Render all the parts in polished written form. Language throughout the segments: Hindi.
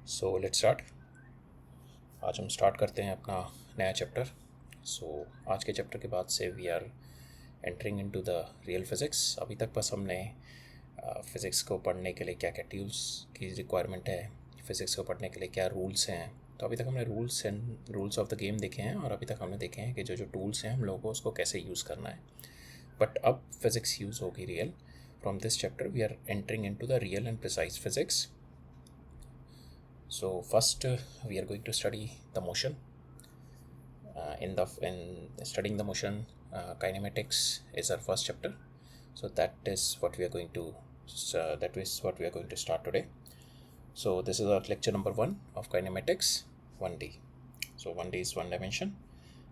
So let's start. आज हम स्टार्ट करते हैं अपना नया चैप्टर। आज के चैप्टर के बाद से we are entering into the real physics. अभी तक बस हमने फ़िज़िक्स को पढ़ने के लिए क्या क्या टूल्स की रिक्वायरमेंट है, फ़िज़िक्स को पढ़ने के लिए क्या रूल्स हैं। तो अभी तक हमने रूल्स ऑफ द गेम देखे हैं, और अभी तक हमने देखे हैं कि जो जो टूल्स हैं हम लोगों को उसको कैसे यूज़ करना है। बट अब फिज़िक्स यूज़ होगी real. From this chapter we are entering into the real and precise physics. So first we are going to study the motion. In studying the motion, kinematics is our first chapter. So that is what we are going to start today. So this is our lecture number 1 of kinematics 1D. So 1D is one dimension.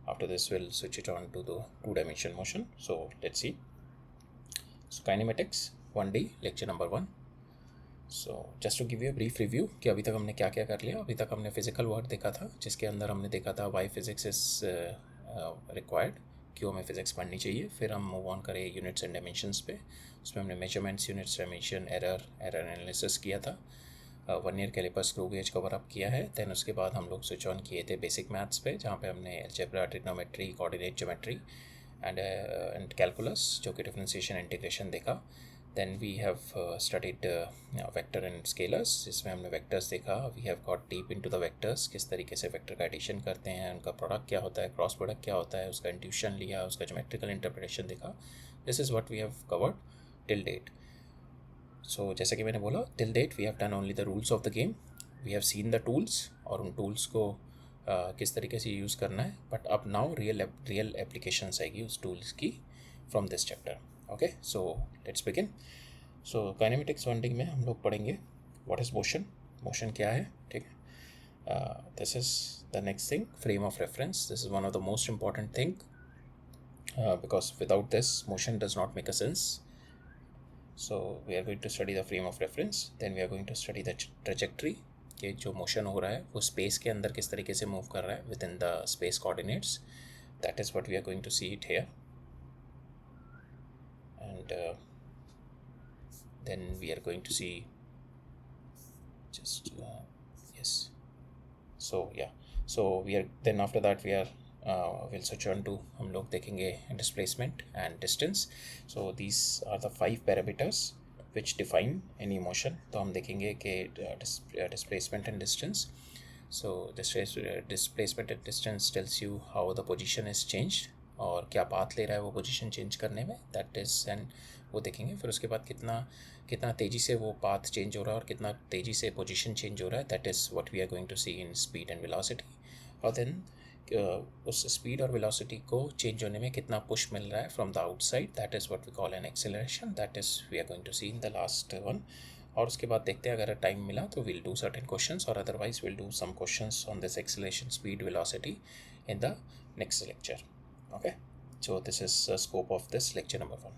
After this we'll switch it on to the two-dimension motion. So let's see. So kinematics 1D lecture number 1. So just to give you brief review कि अभी तक हमने क्या क्या कर लिया। अभी तक हमने फिजिकल वर्ड देखा था, जिसके अंदर हमने देखा था वाई फिज़िक्स इज़ रिक्वायर्ड, क्यों हमें फ़िज़िक्स पढ़नी चाहिए। फिर हम मूव ऑन करें यूनिट्स एंड डायमेंशंस पे। उसमें हमने measurements, units, dimension, error analysis किया था। 1 year caliper screw gauge cover up किया है। दैन उसके बाद हम लोग स्विच ऑन किए थे बेसिक मैथ्स पे, जहाँ पे हमने algebra, trigonometry, coordinate geometry and calculus, जो कि डिफरेंशिएशन इंटीग्रेशन देखा। Then we have studied vector and scalars, जिसमें हमने vectors देखा। We have got deep into the vectors, किस तरीके से vector का addition करते हैं, उनका product क्या होता है, क्रॉस प्रोडक्ट क्या होता है, उसका intuition लिया, उसका geometrical interpretation देखा। This is what we have covered till date. So जैसे कि मैंने बोला, till date we have done only the rules of the game. We have seen the tools, और उन tools को किस तरीके से यूज़ करना है। बट अब नाउ रियल एप्लीकेशंस आएगी उस टूल्स की from this chapter. Okay, so let's begin. So kinematics 1D में हम लोग पढ़ेंगे व्हाट इज़ मोशन, मोशन क्या है। ठीक है, this is the next thing, frame of reference. This is one of the most important thing, because without this motion does not make a sense. So we are going to study the frame of reference, then we are going to study the trajectory, कि जो मोशन हो रहा है वो स्पेस के अंदर किस तरीके से मूव कर रहा है within the space coordinates. That is what we are going to see it here. And then we are going to see just yes. So yeah, so we are, then after that we are we'll switch on to, हम लोग देखेंगे displacement and distance. So these are the 5 parameters which define any motion. तो हम देखेंगे कि displacement and distance. So displacement and distance tells you how the position is changed, और क्या पाथ ले रहा है वो पोजीशन चेंज करने में, दैट इज़, एंड वो देखेंगे। फिर उसके बाद कितना तेज़ी से वो पाथ चेंज हो रहा है और कितना तेज़ी से पोजीशन चेंज हो रहा है, that is what we are going to see in speed and velocity. और देन उस स्पीड और वेलोसिटी को चेंज होने में कितना पुश मिल रहा है from the outside, that is what we call an acceleration, that is we are going to see in the last one. और उसके बाद देखते हैं, अगर टाइम मिला तो विल डू सर्टेन क्वेश्चंस, और otherwise will do some questions on this acceleration, speed, velocity in the next lecture. Okay, so this is the scope of this lecture number 1.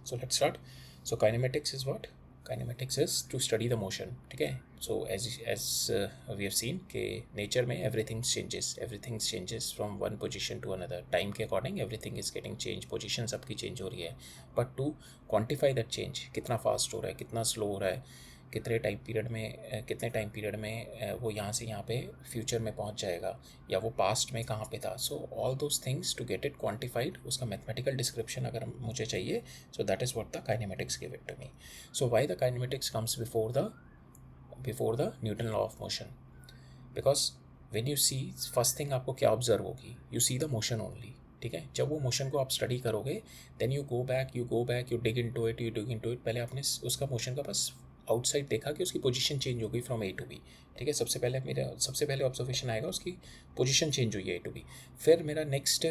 So let's start. So kinematics is what? Kinematics is to study the motion. ठीक है, so as we have seen कि nature में everything changes from one position to another. Time के according everything is getting changed, position सबकी change हो रही है। But to quantify that change, कितना fast हो रहा है, कितना slow हो रहा है, कितने टाइम पीरियड में वो यहाँ से यहाँ पे फ्यूचर में पहुँच जाएगा, या वो पास्ट में कहाँ पे था। So all those things to get it quantified, उसका मैथमेटिकल डिस्क्रिप्शन अगर मुझे चाहिए, so that is what the kinematics give it to me. So why the kinematics comes before the Newton law of motion, because when you see, first thing आपको क्या ऑब्जर्व होगी, you see the motion only. ठीक है, जब वो मोशन को आप स्टडी करोगे, then you go back, you dig into it. पहले आपने उसका मोशन का बस आउटसाइड देखा कि उसकी पोजीशन चेंज हो गई फ्रॉम ए टू बी। ठीक है, सबसे पहले ऑब्जर्वेशन आएगा उसकी पोजीशन चेंज हुई है ए टू बी। फिर मेरा नेक्स्ट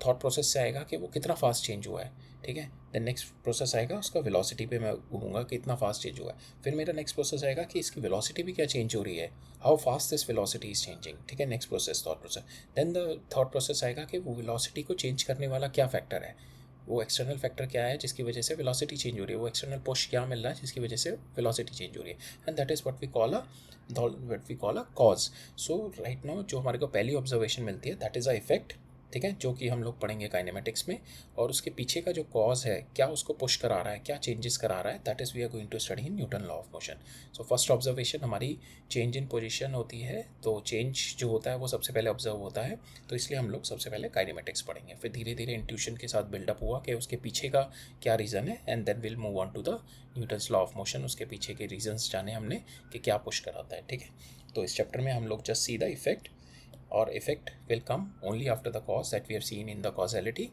थॉट प्रोसेस से आएगा कि वो कितना फास्ट चेंज हुआ है। ठीक है, देन नेक्स्ट प्रोसेस आएगा उसका वेलोसिटी पे मैं घूमूंगा कि इतना फास्ट चेंज हुआ है। फिर मेरा नेक्स्ट प्रोसेस आएगा कि इसकी वेलोसिटी भी क्या चेंज हो रही है, how fast this velocity is changing. ठीक है, next process thought process. Then the thought process आएगा कि वो वेलोसिटी को चेंज करने वाला क्या फैक्टर है, वो एक्सटर्नल फैक्टर क्या है जिसकी वजह से वेलोसिटी चेंज हो रही है, वो एक्सटर्नल पुश क्या मिल रहा है जिसकी वजह से वेलोसिटी चेंज हो रही है, and that is what we call a cause. So right now जो हमारे को पहली ऑब्जर्वेशन मिलती है, दैट इज़ अ इफेक्ट, ठीक है, जो कि हम लोग पढ़ेंगे काइनेमेटिक्स में, और उसके पीछे का जो कॉज है, क्या उसको पुश करा रहा है, क्या चेंजेस करा रहा है, that is we are going to study in Newton law of motion. So first observation हमारी चेंज इन पोजीशन होती है, तो चेंज जो होता है वो सबसे पहले ऑब्जर्व होता है, तो इसलिए हम लोग सबसे पहले काइनेमेटिक्स पढ़ेंगे, फिर धीरे धीरे इंट्यूशन के साथ बिल्डअप हुआ कि उसके पीछे का क्या रीज़न है, and then will move on to the Newton's law of motion, उसके पीछे के रीजंस जाने हमने कि क्या पुश कराता है। ठीक है, तो इस चैप्टर में हम लोग जस्ट सी द इफेक्ट, और effect will come only after the cause that we have seen in the causality.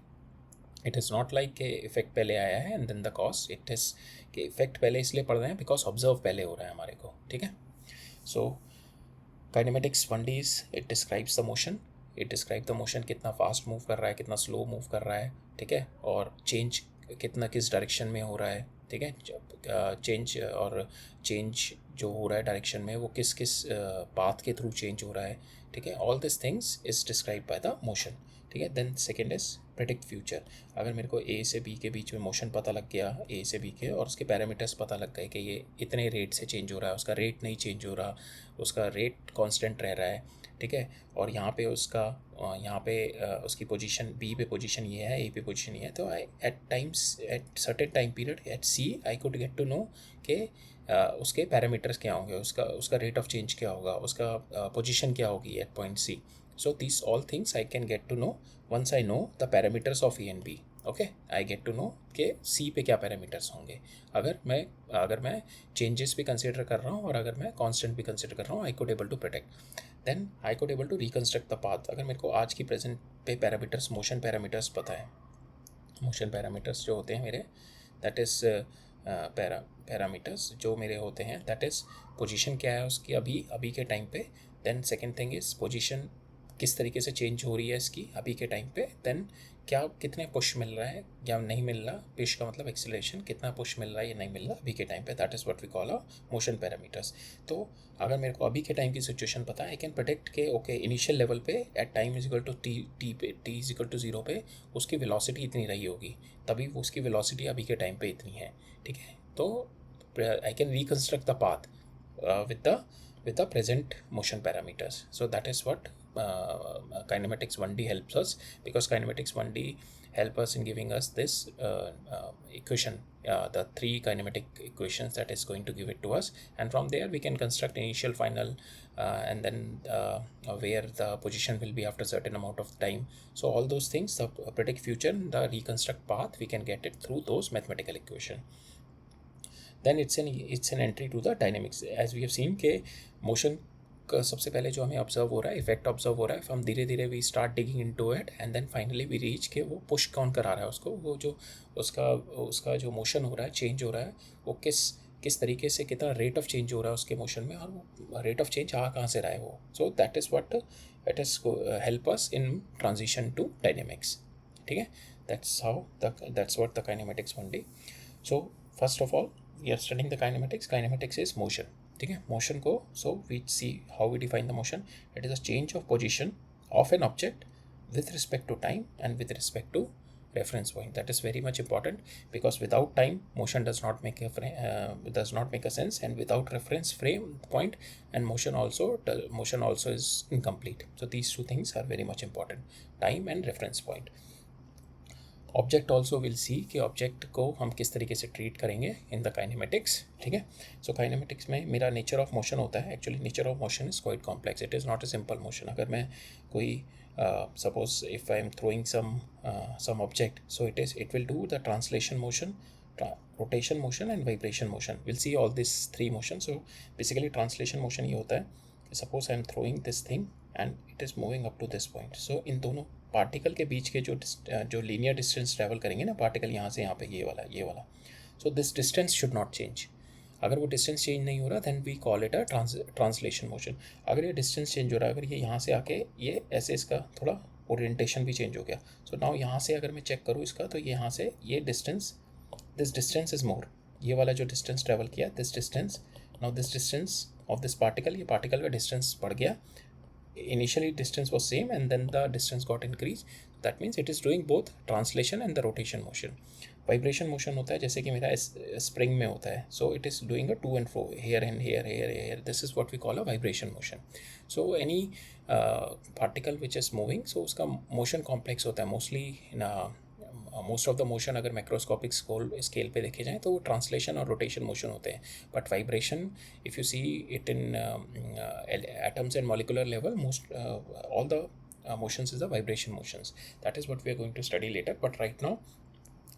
It is not like कि इफेक्ट पहले आया है and then the cause, it is कि इफेक्ट पहले इसलिए पढ़ रहे हैं बिकॉज ऑब्जर्व पहले हो रहा है हमारे को। ठीक है, so kinematics 1D is it describes the motion, it describe the motion, कितना फास्ट मूव कर रहा है, कितना स्लो मूव कर रहा है, ठीक है, और चेंज कितना किस डायरेक्शन में हो रहा है। ठीक है, चेंज और चेंज जो हो रहा है डायरेक्शन में वो किस किस पाथ के थ्रू चेंज हो रहा है। ठीक है, all this things is describe by the motion. ठीक है, then second is predict future. अगर मेरे को ए से बी के बीच में मोशन पता लग गया, ए से बी के, और उसके पैरामीटर्स पता लग गए कि ये इतने रेट से चेंज हो रहा है, उसका रेट नहीं चेंज हो रहा, उसका रेट कांस्टेंट रह रहा है। ठीक है, और यहाँ पे उसका यहाँ पे उसकी पोजीशन बी पे पोजीशन ये है, ए पे पोजीशन ये है, तो I at times at certain time period at C I could get to know कि उसके पैरामीटर्स क्या होंगे, उसका रेट ऑफ चेंज क्या होगा, उसका पोजीशन क्या होगी at point C. So these all things I can get to know once I know the parameters of A and B. Okay, I get to know कि C पे क्या पैरामीटर्स होंगे। अगर मैं चेंजेस भी कंसिडर कर रहा हूँ और अगर मैं कांस्टेंट भी कंसिडर कर रहा हूँ, I could able to protect, then I could able to reconstruct the path. अगर मेरे को आज की प्रेजेंट पे पैरामीटर्स, मोशन पैरामीटर्स पता है, मोशन पैरामीटर्स जो होते हैं मेरे, दैट इज़ पैरामीटर्स जो मेरे होते हैं, दैट इज़ पोजीशन क्या है उसकी अभी के टाइम पे, then second thing is position किस तरीके से चेंज हो रही है इसकी अभी के टाइम पे, देन क्या कितने पुश मिल रहा है या नहीं मिल रहा, पुश का मतलब एक्सीलरेशन, कितना पुश मिल रहा है या नहीं मिल रहा अभी के टाइम पे, that is what we call a motion parameters. तो अगर मेरे को अभी के टाइम की सिचुएशन पता है, आई कैन प्रेडिक्ट के ओके इनिशियल लेवल पे at time is equal to T पे, टी इज इक्वल टू 0 पे उसकी वेलोसिटी इतनी रही होगी, तभी वो उसकी वेलोसिटी अभी के टाइम पे इतनी है। ठीक है, तो I can reconstruct the path with the present motion parameters. So that is what kinematics 1D helps us, because kinematics 1D help us in giving us this equation, the 3 kinematic equations that is going to give it to us, and from there we can construct initial, final, and then where the position will be after certain amount of time. So all those things, the predict future, the reconstruct path, we can get it through those mathematical equation. Then it's an entry to the dynamics. As we have seen के मोशन का सबसे पहले जो हमें ऑब्जर्व हो रहा है, इफेक्ट ऑब्जर्व हो रहा है, हम धीरे धीरे we start digging into it, and then finally we reach के वो पुश कौन करा रहा है उसको, वो जो उसका जो मोशन हो रहा है, चेंज हो रहा है, वो किस तरीके से, कितना रेट ऑफ चेंज हो रहा है उसके मोशन में, और वो रेट ऑफ चेंज कहाँ से रहा है वो। So that is what it is help us in transition to dynamics. ठीक है, that's what the kinematics 1D। So first of all we are studying the kinematics is motion। ठीक है, मोशन को, so we see how we define the motion, it is a change of position of an object with respect to time and with respect to reference point. That is very much important, because without time motion does not make a sense, and without reference frame point and motion also is incomplete. So these two things are very much important, time and reference point। Object also will see कि ऑब्जेक्ट को हम किस तरीके से ट्रीट करेंगे इन द काइनेमेटिक्स। ठीक है, सो काइनेमेटिक्स में मेरा नेचर ऑफ मोशन होता है, actually nature of motion is quite complex, it is not a simple motion. अगर मैं कोई suppose if I am throwing some object, so it will do the translation motion, rotation motion and vibration motion, will see all this 3 motion. So basically translation motion ये होता है कि suppose I am throwing this thing and it is moving up to this point, so in दोनों पार्टिकल के बीच के जो लीनियर डिस्टेंस ट्रैवल करेंगे ना पार्टिकल, यहाँ से यहाँ पे ये वाला, so this distance should not change. अगर वो डिस्टेंस चेंज नहीं हो रहा, then we call it a translation motion. अगर ये डिस्टेंस चेंज हो रहा है, अगर ये यहाँ से आके ये ऐसे इसका थोड़ा ओरिएंटेशन भी चेंज हो गया, सो नाउ यहाँ से अगर मैं चेक करूँ इसका, तो ये यहाँ से ये distance, this distance is more, ये वाला जो डिस्टेंस ट्रैवल किया, this distance, now this distance of this particle, ये पार्टिकल का डिस्टेंस बढ़ गया। Initially distance was same and then the distance got increased, that means it is doing both translation and the rotation motion। Vibration motion होता है जैसे कि मेरा स्प्रिंग में होता है, so it is doing a to and fro, here and here here here, this is what we call a vibration motion. So any particle which is moving, so उसका मोशन कॉम्प्लेक्स होता है mostly most of the motion अगर माइक्रोस्कोपिक स्केल पे देखे जाएँ तो वो ट्रांसलेशन और रोटेशन मोशन होते हैं. But vibration, if you see it in atoms and molecular level, most all the motions is the vibration motions. That is what we are going to study later. But right now,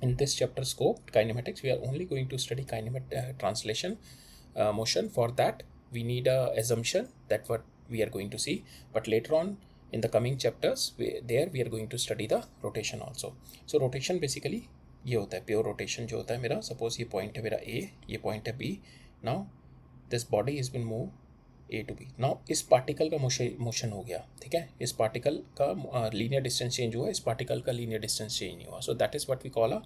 in this chapter scope, kinematics, we are only going to study translation motion. For that, we need a assumption that what we are going to see. But later on, in the coming chapters, we are going to study the rotation also. So rotation basically ये होता है pure rotation जो होता है मेरा, suppose ये point है मेरा A, ये point है B. Now this body has been moved A to B. Now इस पार्टिकल का मोशन हो गया, ठीक है, इस पार्टिकल का लीनियर डिस्टेंस चेंज हुआ, इस पार्टिकल का लीनियर डिस्टेंस चेंज नहीं हुआ. So that is what we call a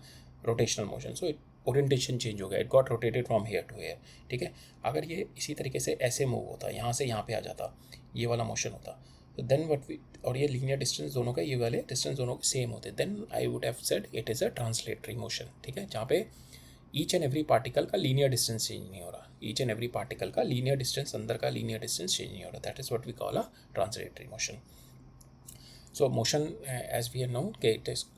rotational motion. So orientation change हो गया, it got rotated from here to here. ठीक है, अगर ये इसी तरीके से ऐसे मूव होता, यहाँ से यहाँ पे आ जाता, ये वाला मोशन होता, तो देन व्हाट वी, और ये लीनियर डिस्टेंस दोनों का, ये वाले डिस्टेंस दोनों के सेम होते, then I would have said it is a translatory motion. ठीक है, जहाँ पे ईच एंड एवरी पार्टिकल का लीनियर डिस्टेंस चेंज नहीं हो रहा, ईच एंड एवरी पार्टिकल का लीनियर डिस्टेंस, अंदर का लीनियर डिस्टेंस चेंज नहीं हो रहा. That is what we call a translatory motion. So motion, as we know, okay,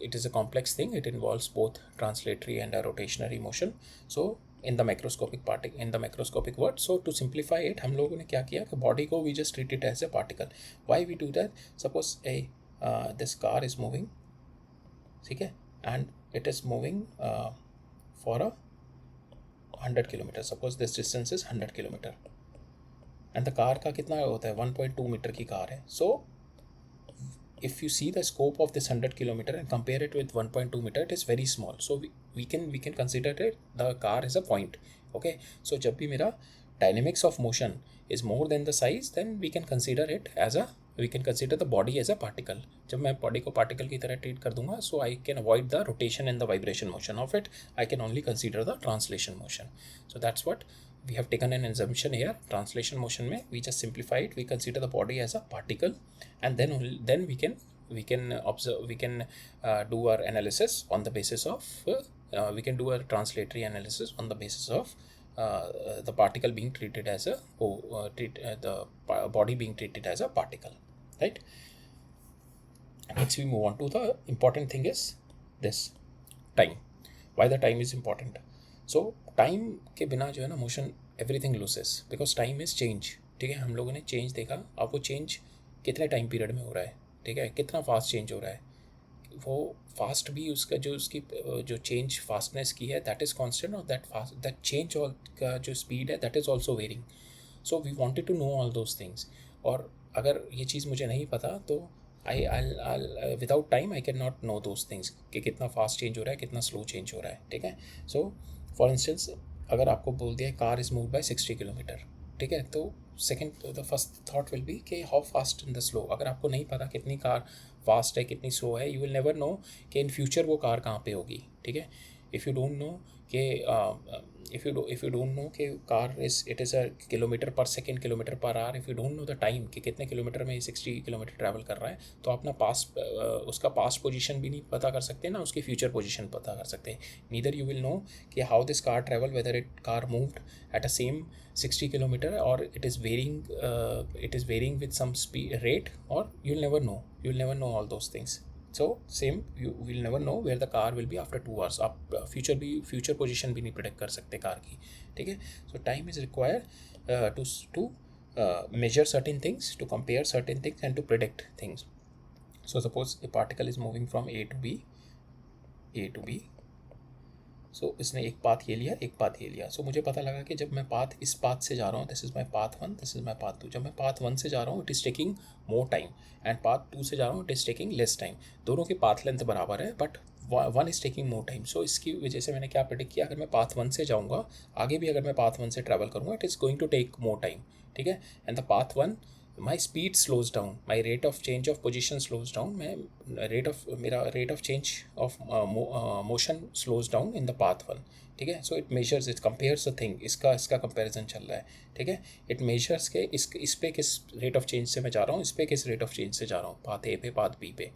it is a complex thing. It involves both translatory and a rotationary motion. So in the macroscopic world, so to simplify it, हम लोगों ने क्या किया कि body को we just treat it as a particle. Why we do that? Suppose this car is moving, ठीक है, and it is moving for a 100 kilometre. Suppose this distance is 100 kilometre and the car का कितना होता है, 1.2 मीटर की कार है. So if you see the scope of this 100 kilometer and compare it with 1.2 meter, it is very small. So we can consider it, the car is a point. Okay, so जब भी मेरा dynamics of motion is more than the size, then we can consider the body as a particle. जब मैं body को particle की तरह treat कर दूंगा, so I can avoid the rotation and the vibration motion of it. I can only consider the translation motion. So that's what we have taken an assumption here. Translation motion में we just simplify it, we consider the body as a particle, and then we can observe, we can do our analysis on the basis of we can do a translatory analysis on the basis of the particle being treated as a the body being treated as a particle, right? Next we move on to the important thing is this time. Why the time is important? So time के बिना जो है ना motion everything loses, because time is change. ठीक है, हम लोगों ने चेंज देखा, अब वो चेंज कितने टाइम पीरियड में हो रहा है, ठीक है, कितना फास्ट चेंज हो रहा है, वो फास्ट भी उसका जो उसकी जो चेंज फास्टनेस की है दैट इज़ कांस्टेंट, और दैट चेंज का जो स्पीड है that is also varying. So we wanted to know all those things. और अगर ये चीज़ मुझे नहीं पता तो I without time I can not know those things कि कितना फास्ट चेंज हो रहा है, कितना स्लो चेंज हो रहा है. ठीक है, सो फॉर इंस्टेंस अगर आपको बोल दिया car is move by 60 kilometre, ठीक है, तो the first thought will be कि how fast in the slow. अगर आपको नहीं पता कितनी कार फास्ट है कितनी स्लो है, यू विल नेवर नो कि इन फ्यूचर वो कार कहाँ पे होगी. ठीक है, इफ़ यू डोंट नो कि if you don't know कि car it is a kilometre per second, kilometre per hour, if you don't know the time कि कितने किलोमीटर में 60 किलोमीटर ट्रैवल कर रहा है, तो अपना उसका पास्ट पोजीशन भी नहीं पता कर सकते ना, उसकी फ्यूचर पोजीशन पता कर सकते हैं. नीदर यू विल नो कि how this car travel, whether it car moved at a same 60 kilometre और it is varying with some speed rate, और you will never know all those things. So same, you will never know where the car will be after 2 hours. आप फ्यूचर पोजीशन भी नहीं प्रेडिक्ट कर सकते कार की. ठीक है, सो time is required to measure certain things, to compare certain things and to predict things. So suppose a particle is moving from A to B. सो इसने एक पाथ ये लिया, एक पाथ ये लिया. सो मुझे पता लगा कि जब मैं पाथ इस पाथ से जा रहा हूँ, this is my path 1, this is my path 2. जब मैं पाथ 1 से जा रहा हूँ it is taking more time, and path 2 से जा रहा हूँ it is taking less time. दोनों की पाथ लेंथ बराबर है, but one is taking more time. So इसकी वजह से मैंने क्या प्रेडिक्ट किया, अगर मैं पाथ 1 से जाऊँगा, आगे भी अगर मैं पाथ 1 से ट्रैवल करूँगा, it is going to take more time. ठीक है, and the path 1 my speed slows down, my rate of change of position slows down, मेरा rate of change of motion slows down in the path 1. ठीक है, so it measures, it compares the thing, इसका comparison चल रहा है. ठीक है, it measures के इस पे किस rate of change से मैं जा रहा हूँ, इस पे किस rate of change से जा रहा हूँ, पाथ A पे पाथ B पे.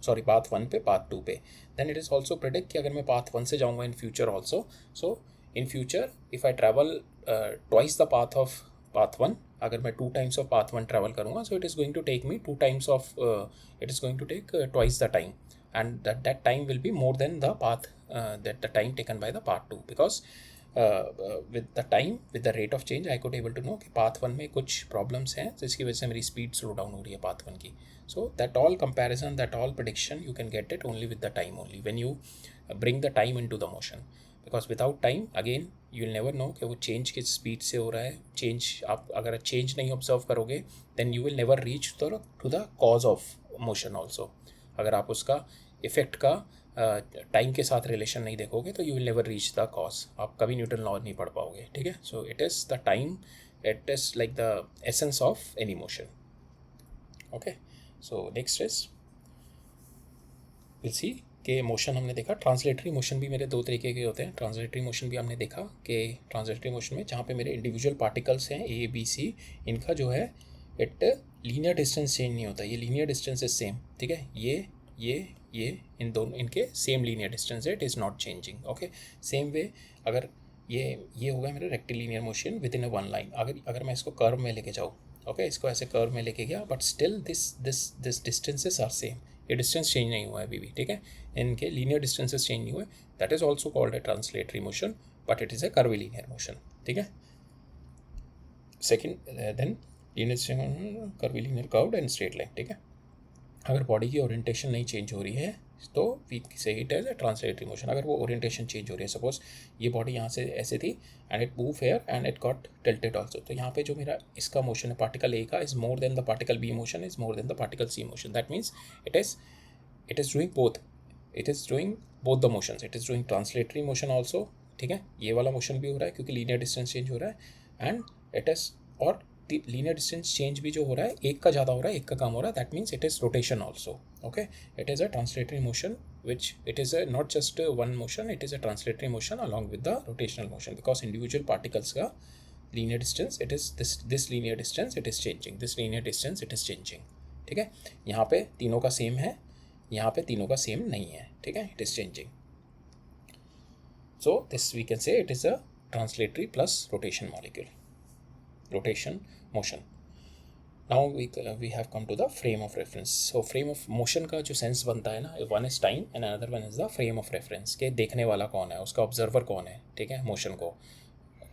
सॉरी पाथ 1 पे पाथ 2 पे. Then it is also predict कि अगर मैं पाथ 1 से जाऊँगा in future also, so in future if I travel twice the path of path 1, अगर मैं 2 टाइम्स ऑफ पाथ 1 ट्रैवल करूँगा, so it is going to take me 2 times of it is going to take twice the time, and that time will be more than the path that the time taken by the part 2, because with the time, with the rate of change, I could able to know कि path 1 में कुछ problems हैं जिसकी वजह से मेरी speed slow down हो रही है path 1 की. So that all comparison, that all prediction you can get it only with the time only, when you bring the time into the motion, because without time again you will never know कि वो change किस speed से हो रहा है. change आप अगर change नहीं observe करोगे then you will never reach to the cause of motion also. अगर आप उसका इफेक्ट का टाइम के साथ रिलेशन नहीं देखोगे तो you will never reach the cause, आप कभी न्यूटन लॉ नहीं पढ़ पाओगे. ठीक है, so it is the time, it is like the essence of any motion. Okay, so next is will see कि मोशन हमने देखा. ट्रांसलेटरी मोशन भी मेरे 2 तरीके के होते हैं. ट्रांसलेटरी मोशन भी हमने देखा कि ट्रांसलेटरी मोशन में जहाँ पे मेरे इंडिविजुअल पार्टिकल्स हैं ए बी सी, इनका जो है इट लीनियर डिस्टेंस चेंज नहीं होता, ये लीनियर डिस्टेंस इज सेम. ठीक है, ये इन दोनों इनके सेम लीनियर डिस्टेंस है, it is not changing. Okay, same way अगर ये हो गया मेरा rectilinear motion with in a one line. अगर मैं इसको कर्व में लेके जाऊँ, ओके, इसको ऐसे कर्व में लेके गया, but still this distances are same, ये डिस्टेंस चेंज नहीं हुआ है अभी भी. ठीक है, इनके लीनियर डिस्टेंसेस चेंज नहीं हुए. That is also called a translatory motion, but it is a curvilinear motion. ठीक है, second then linear curvilinear curved and straight line. ठीक है, अगर बॉडी की ओरिएंटेशन नहीं चेंज हो रही है तो we say it as a translatory motion. अगर वो ओरिएंटेशन चेंज हो रही है, सपोज ये बॉडी यहाँ से ऐसे थी and it move here and it got tilted also, तो यहाँ पे जो मेरा इसका मोशन है पार्टिकल ए का is more than the particle B motion, is more than the particle C motion. That means it is doing both, it is doing both the motions, it is doing translatory motion also. ठीक है, ये वाला मोशन भी हो रहा है क्योंकि लीनियर डिस्टेंस चेंज हो रहा है, एंड इट इज़ और लीनियर डिस्टेंस चेंज भी जो हो रहा है, एक का ज़्यादा हो रहा है, एक का कम हो रहा है. That means it is rotation also. Okay, it is a translatory motion which it is not just one motion, it is a translatory motion along with the rotational motion, because individual particles का linear distance it is this linear distance it is changing, this linear distance it is changing. ठीक है, यहाँ पे तीनों का सेम है, यहाँ पे तीनों का सेम नहीं है. ठीक है, it is changing. So this we can say it is a translatory plus rotation molecule, rotation motion. Now we have come to the frame of reference. So frame of motion का जो सेंस बनता है ना, one is time and another one is the frame of reference, के देखने वाला कौन है, उसका ऑब्जर्वर कौन है. ठीक है, मोशन को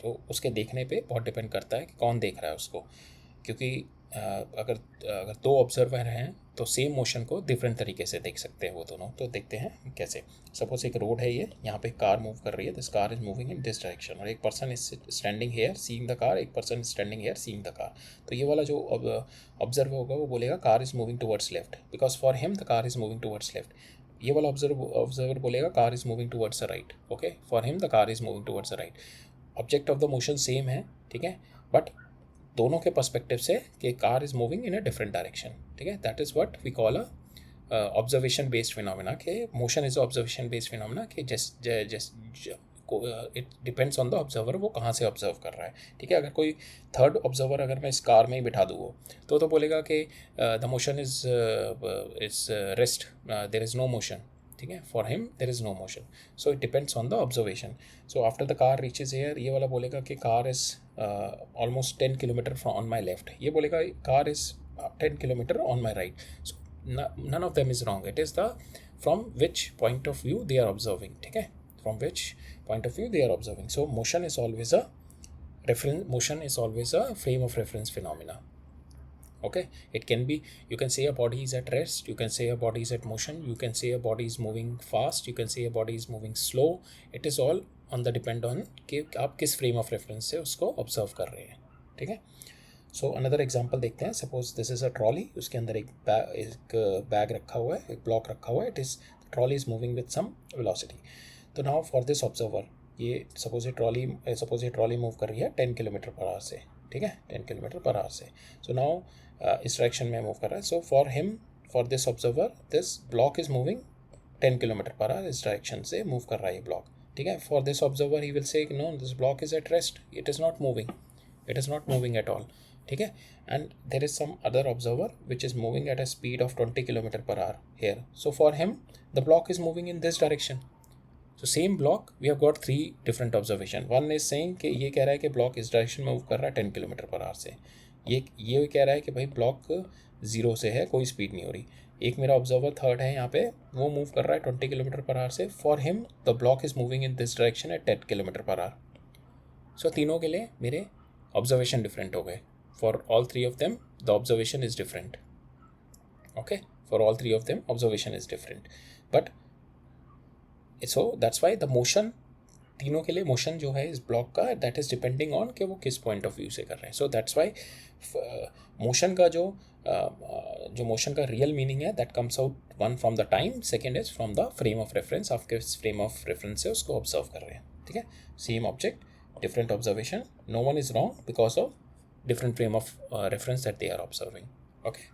तो उसके देखने पे बहुत डिपेंड करता है कि कौन देख रहा है उसको, क्योंकि अगर 2 ऑब्जर्वर हैं तो सेम मोशन को डिफरेंट तरीके से देख सकते हैं वो दोनों. तो देखते हैं कैसे. सपोज एक रोड है, ये यहाँ पे कार मूव कर रही है, this car is moving in this direction, और एक person is standing here seeing the car, एक person is standing here seeing the car. तो ये वाला जो ऑब्जर्वर होगा वो बोलेगा car is moving towards left, because for him the car is moving towards left. ये वाला ऑब्जर्वर बोलेगा car is moving towards the right. Okay, for him the car is moving towards the right. Object of the motion same है. ठीक है, बट दोनों के पर्सपेक्टिव से कि car is moving in a different direction. ठीक है, that is what we call a observation based phenomena, के motion is observation based phenomena, कि it depends on the observer, वो कहाँ से ऑब्जर्व कर रहा है. ठीक है, अगर कोई थर्ड ऑब्जर्वर अगर मैं इस कार में ही बिठा दूँ वो तो बोलेगा कि the motion is rest, there is no motion. ठीक है, for him there is no motion. So it depends on the observation. So after the car reaches here, ये वाला बोलेगा कि car is almost 10 kilometer from on my left. ये बोलेगा car is 10 kilometer on my right. So none of them is wrong. It is the from which point of view they are observing. ठीक है, from which point of view they are observing. So motion is always a reference. Motion is always a frame of reference phenomena. Okay, it can be, you can say a body is at rest, you can say a body is at motion, you can say a body is moving fast, you can say a body is moving slow. It is all on the depend on कि आप किस फ्रेम ऑफ रेफरेंस से उसको ऑब्जर्व कर रहे हैं. ठीक है, सो अनदर एग्जांपल देखते हैं. Suppose this is a trolley, उसके अंदर एक बैग रखा हुआ है, एक ब्लॉक रखा हुआ है. It is trolley is moving with some velocity. तो नाउ फॉर दिस ऑब्जर्वर, ये सपोज ये ट्रॉली मूव कर रही है 10 किलोमीटर पर आवर से. ठीक है, 10 किलोमीटर पर आवर से. सो नाउ इस डायरेक्शन में मूव कर रहा है. So for him, for this observer, this block is moving 10 kilometre per hour, इस डायरेक्शन से मूव कर रहा है ये ब्लॉक. ठीक है, for this observer he will say no, this block is at rest, it is not moving, it is not moving at all. ठीक है. And there is some other observer which is moving at a speed of 20 kilometre per hour here. So for him the block is moving in this direction. So same block, we have got three different observation. One is saying कि ये कह रहा है कि ब्लॉक इस डायरेक्शन में मूव कर रहा है 10 किलोमीटर पर आवर से. ये कह रहा है कि भाई ब्लॉक 0 से है, कोई स्पीड नहीं हो रही. एक मेरा ऑब्जर्वर थर्ड है यहाँ पे, वो मूव कर रहा है 20 किलोमीटर पर आवर से. For him the block is moving in this direction at 10 kilometre per hour. So तीनों के लिए मेरे ऑब्जर्वेशन डिफरेंट हो गए. For all three of them the observation is different. Okay, for all three of them observation is different. But so that's why the motion, तीनों के लिए मोशन जो है इस ब्लॉक का, दैट इज डिपेंडिंग ऑन कि वो किस पॉइंट ऑफ व्यू से कर रहे हैं. सो दैट्स वाई मोशन का जो मोशन का रियल मीनिंग है, that comes out one from the time, second is from the frame of reference. आप किस फ्रेम ऑफ रेफरेंस से उसको ऑब्जर्व कर रहे हैं. ठीक है, same object, different observation, no one is wrong because of different frame of reference that they are observing. Okay,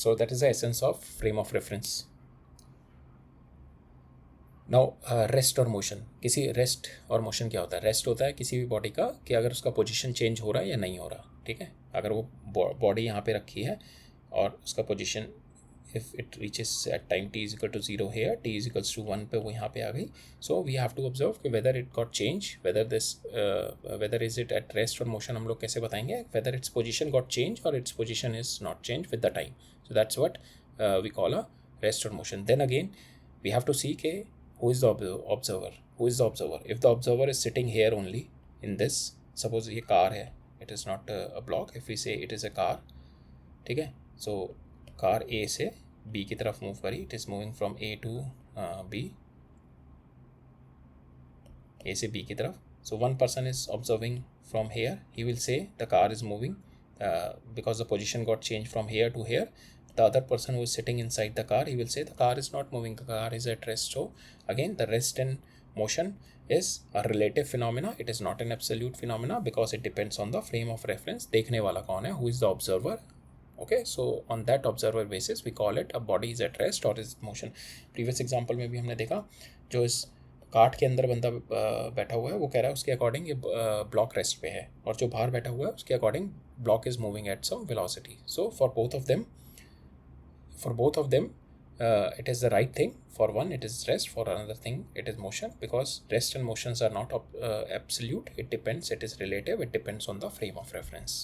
so that is the essence of frame of reference. Now rest और motion. किसी rest और motion क्या होता है? rest होता है किसी भी बॉडी का कि अगर उसका पोजीशन चेंज हो रहा है या नहीं हो रहा. ठीक है, अगर वो बॉडी यहाँ पे रखी है और उसका position if it reaches at time t is equal to 0 here, t is equals to 1 पे वो यहाँ पे आ गई. So we have to observe कि whether it got changed, whether is it at rest or motion. हम लोग कैसे बताएंगे whether its position got changed or its position is not changed with the time. So that's what we call a rest or motion. Then again we have to see कि who is the observer. Who is the observer? If the observer is sitting here only in this, suppose ये car है, it is not a block. If we say it is a car, ठीक है, so कार ए से बी की तरफ मूव करी. It is moving from A to B, A से बी की तरफ. So one person is observing from here, he will say the car is moving because the position got change from here to here. The other person who is sitting inside the car, he will say the car is not moving, the car is at rest. So again the rest and motion is a relative phenomena. It is not an absolute phenomena because it depends on the frame of reference. देखने वाला कौन है? Who is the observer? Okay, so on that observer basis we call it a body is at rest or is motion. Previous example में भी हमने देखा, जो इस कार्ट के अंदर बंदा बैठा हुआ है वो कह रहा है उसके अकॉर्डिंग ये ब्लॉक रेस्ट पे है, और जो बाहर बैठा हुआ है उसके according block is moving at some velocity. So for both of them it is the right thing. For one it is rest, for another thing it is motion, because rest and motions are not absolute. It depends, it is relative, it depends on the frame of reference.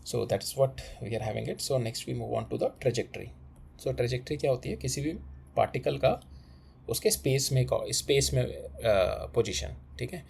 So that is what we are having it. So next we move on to the trajectory. So trajectory क्या होती है? किसी भी पार्टिकल का उसके स्पेस में पोजीशन. ठीक है,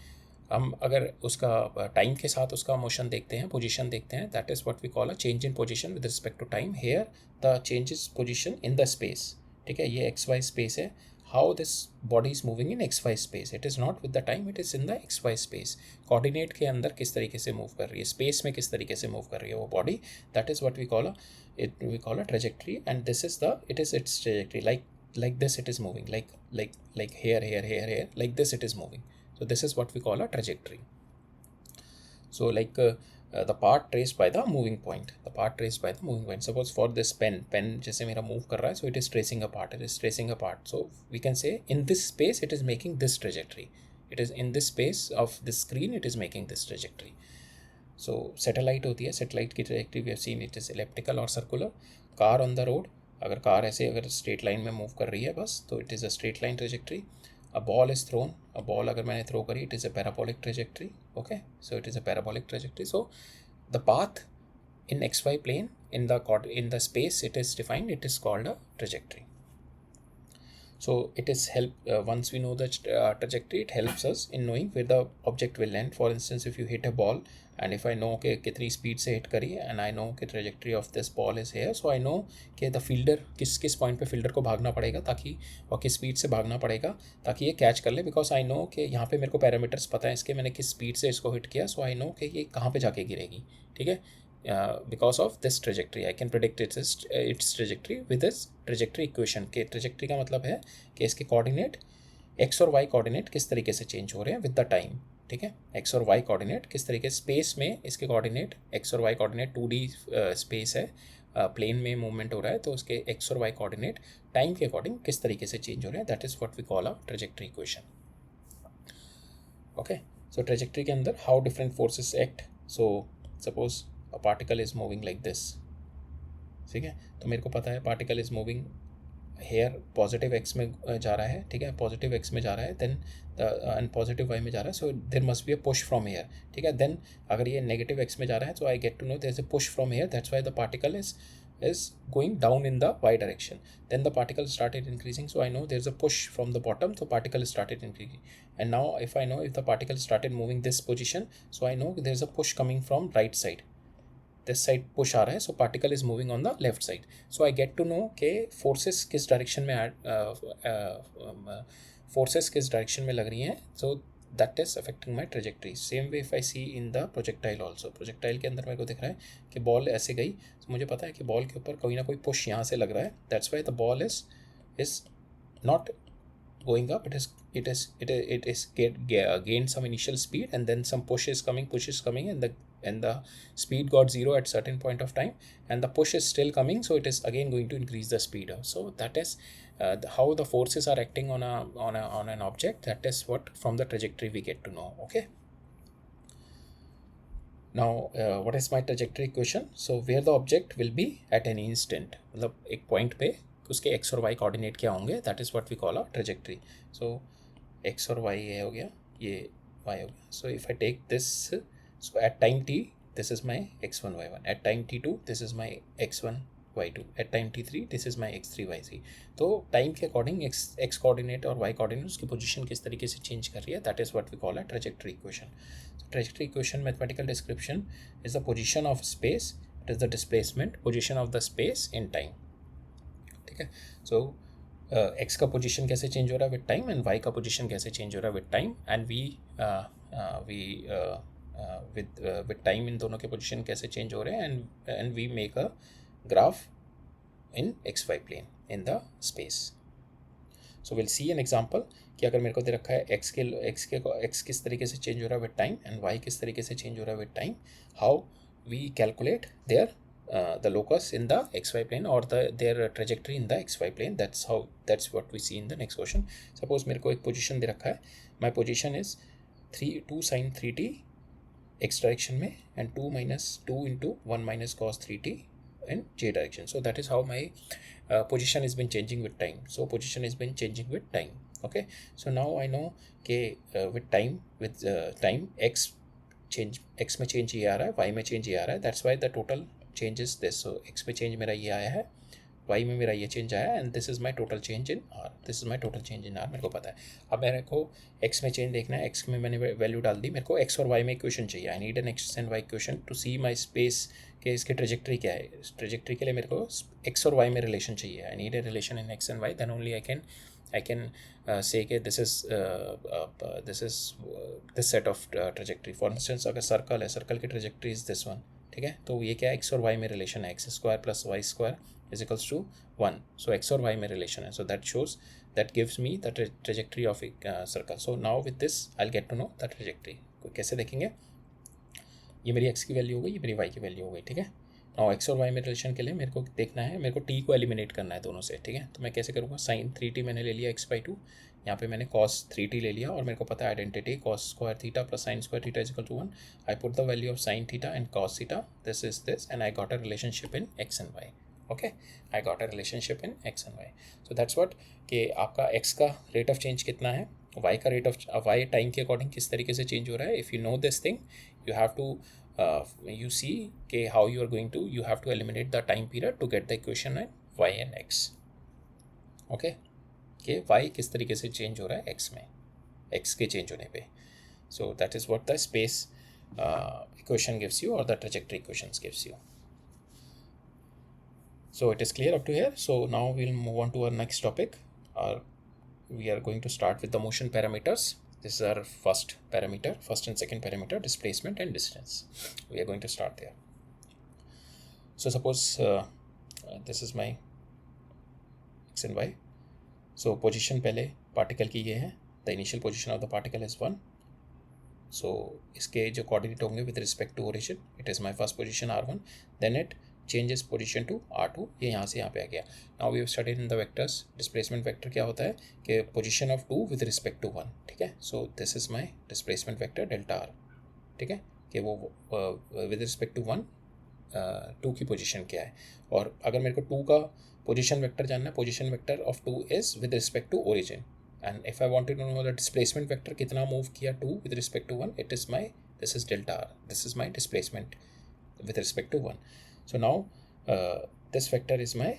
हम अगर उसका टाइम के साथ उसका मोशन देखते हैं, पोजीशन देखते हैं, that is what we call a change in position with respect to time. Here the change is position in the space. ठीक है, ये एक्स वाई स्पेस है. How this body is moving in X Y space, it is not with the time, it is in the X Y space. Coordinate के अंदर किस तरीके से मूव कर रही है, स्पेस में किस तरीके से मूव कर रही है वो body, that is what we call a trajectory. And this is its trajectory. like this it is moving, like here, like this it is moving. So this is what we call a trajectory. So like the path traced by the moving point, suppose for this pen जैसे मेरा move कर रहा है, so it is tracing a path. So we can say in this space it is making this trajectory, it is in this space of this screen it is making this trajectory. So satellite होती है, satellite की trajectory we have seen it is elliptical or circular. car on the road, अगर कार ऐसे अगर स्ट्रेट लाइन में मूव कर रही है बस, तो it is a straight line trajectory. A ball is throne, a ball अगर मैंने थ्रो करी, it is a parabolic trajectory. Okay, so it is a parabolic trajectory. So the path in xy plane in the space it is defined, it is called a trajectory. So it is once we know the trajectory, it helps us in knowing where the object will land. For instance, if you hit a ball and if I know कि कितनी स्पीड से हिट करी and I know कि trajectory of this ball is here, so I know कि the fielder किस पॉइंट पे फील्डर को भागना पड़ेगा ताकि, और किस स्पीड से भागना पड़ेगा ताकि ये कैच कर ले, बिकॉज आई नो कि यहाँ पे मेरे को पैरामीटर्स पता है इसके, मैंने किस स्पीड से इसको हिट किया, सो आई नो कि ये कहाँ पे जाके गिरेगी. ठीक है, because of this trajectory I can predict its trajectory with this trajectory equation. के trajectory का मतलब है कि इसके कोऑर्डिनेट x और y कोऑर्डिनेट किस तरीके से चेंज हो रहे हैं विद द टाइम. ठीक है, x और y कोऑर्डिनेट किस तरीके स्पेस में इसके कोऑर्डिनेट, x और y कोऑर्डिनेट 2D स्पेस है, प्लेन में मूवमेंट हो रहा है, तो उसके x और y कोऑर्डिनेट टाइम के अकॉर्डिंग किस तरीके से चेंज हो रहे हैं, that is what we call a trajectory equation. Okay, so trajectory के अंदर how different forces act so suppose a particle is moving like this, ठीक है, तो मेरे को पता है particle is moving hair positive x में जा रहा है, ठीक है, पॉजिटिव एक्स में जा रहा है, देन एंड पॉजिटिव वाई में जा रहा है, so there must be a push from here, ठीक है। देन अगर ये नेगेटिव एक्स में जा रहा है, so I get to know there is a push from here, that's why the particle is going down in the y direction. Then the particle started increasing, so I know there's a push from the bottom, so particle started increasing. And now if I know if the particle started moving this position, so I know there's a push coming from right side, this side push आ रहा है, so particle is moving on the left side. So I get to know कि forces किस direction में forces किस direction में लग रही हैं, so that is affecting my trajectory. Same way if I see in the projectile also, projectile के अंदर मेरे को दिख रहा है कि बॉल ऐसे गई, तो मुझे पता है कि बॉल के ऊपर कोई ना कोई पुश यहाँ से लग रहा है, that's why the ball is not going up, it is gained some initial speed, and then some push is coming, and the speed got zero at certain point of time, and the push is still coming, so it is again going to increase the speed. So that is how the forces are acting on an object. That is what from the trajectory we get to know. Okay, now what is my trajectory equation? So where the object will be at any instant, मतलब एक point पे उसके x और y कोऑर्डिनेट क्या होंगे, that is what we call a trajectory. So x और y ये हो गया, ये y हो गया. So if I take this, so at time t this is my x1 y1, at time t2 this is my x1 y2, at time t3 this is my x3 y3. तो टाइम के अकॉर्डिंग x कोऑर्डिनेट और y कोऑर्डिनेट उसकी पोजीशन किस तरीके से चेंज कर रही है, that is what we call a trajectory equation. Trajectory equation mathematical description is the position of space, it is the displacement position of the space in time. ठीक है, सो x का पोजीशन कैसे चेंज हो रहा है विद टाइम, एंड y का पोजीशन कैसे चेंज हो रहा है with time, and with time इन दोनों के पोजीशन कैसे चेंज हो रहे हैं, and we make a graph in xy plane in the space. So will see an example कि अगर मेरे को दे रखा है x किस तरीके से चेंज हो रहा है विद टाइम, एंड y किस तरीके से चेंज हो रहा है with time, how we calculate their the locus in the xy plane or their trajectory in the xy plane. That's what we see in the next question. Suppose मेरे को एक position दे रखा है, my position is 2 sin 3t x direction में, and 2 minus 2 into 1 minus cos 3t in j direction. So that is how my position has been changing with time. So position has been changing with time. Okay, so now I know कि with time x में change ये आ रहा है, y में change ये आ रहा है, that's why the total change is this. So x पे change मेरा ये आया है, y में मेरा ये change आया है, and this is my total change in r. This is my total change in r, मेरे को पता है. अब मेरे को x में change देखना है, x में मैंने वैल्यू डाल दी, मेरे को x और y में इक्वेशन चाहिए. I need an x and y equation to see my space कि इसकी ट्रेजेक्ट्री क्या है. ट्रेजेक्ट्री के लिए मेरे को x और y में रिलेशन चाहिए. I need a relation in x and y, then only I can say कि this is this set of trajectory. For instance अगर सर्कल है, सर्कल की ट्रेजेक्ट्री इज दिस वन, ठीक है, तो ये क्या है, x और y में रिलेशन है, X square plus Y square is equals to 1. So x और y में रिलेशन है, so that shows that gives me the trajectory of circle. So now with this I will get to know the trajectory. कैसे देखेंगे, ये मेरी x की वैल्यू हो गई, ये मेरी y की वैल्यू हो गई, ठीक है. और x और y में रिलेशन के लिए मेरे को देखना है, मेरे को t को एलिमिनेट करना है दोनों से, ठीक है. तो मैं कैसे करूँगा, साइन 3t मैंने ले लिया x/2, यहाँ पे मैंने cos 3t ले लिया, और मेरे को पता है identity cos square theta plus sine square theta is equal to 1. I put the value of sine theta and cos theta, this is this, and I got a relationship in x and y. Okay, I got a relationship in x and y. So that's what कि आपका x का रेट ऑफ चेंज कितना है, y का रेट ऑफ y टाइम के अकॉर्डिंग किस तरीके से चेंज हो रहा है. If you know this thing, you have to you see okay, how you are going to, you have to eliminate the time period to get the equation at y and x. okay, कि y किस तरीके से चेंज हो रहा है x में, x के चेंज होने पे. so that is what the space equation gives you, or the trajectory equations gives you. So it is clear up to here. So now we'll move on to our next topic. We are going to start with the motion parameters. This is our first and second parameter, displacement and distance. We are going to start there. So suppose this is my x and y. So position पहले particle की ये है, the initial position of the particle is 1. So इसके जो coordinate होंगे with respect to origin, it is my first position r1. Then it changes position to r2, ये यहाँ से यहाँ पे आ गया. Now we have studied in the vectors, displacement vector क्या होता है कि position of 2 with respect to 1, ठीक है. So this is my displacement vector delta r, ठीक है. कि वो विद रिस्पेक्ट टू 1 2 की पोजीशन क्या है, और अगर मेरे को 2 का पोजीशन वेक्टर जानना है, position vector of 2 is with respect to origin, and if I wanted to know the displacement vector कितना मूव किया 2 with respect to 1, it is my this is delta r, this is my displacement with respect to 1. So now this vector is my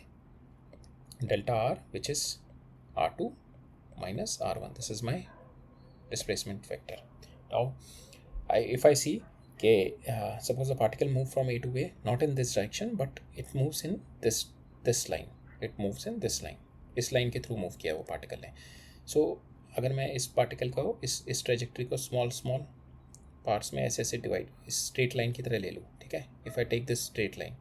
delta r, which is r2 minus r1. This is my displacement vector. Now if I see okay, suppose the particle move from a to a, not in this direction but it moves in this line, it moves in this line, इस line के through move किया वो particle ने. So अगर मैं इस particle को इस trajectory को small पार्ट्स में ऐसे डिवाइड इस स्ट्रेट लाइन की तरह ले लूँ, ठीक है. If I take this straight line,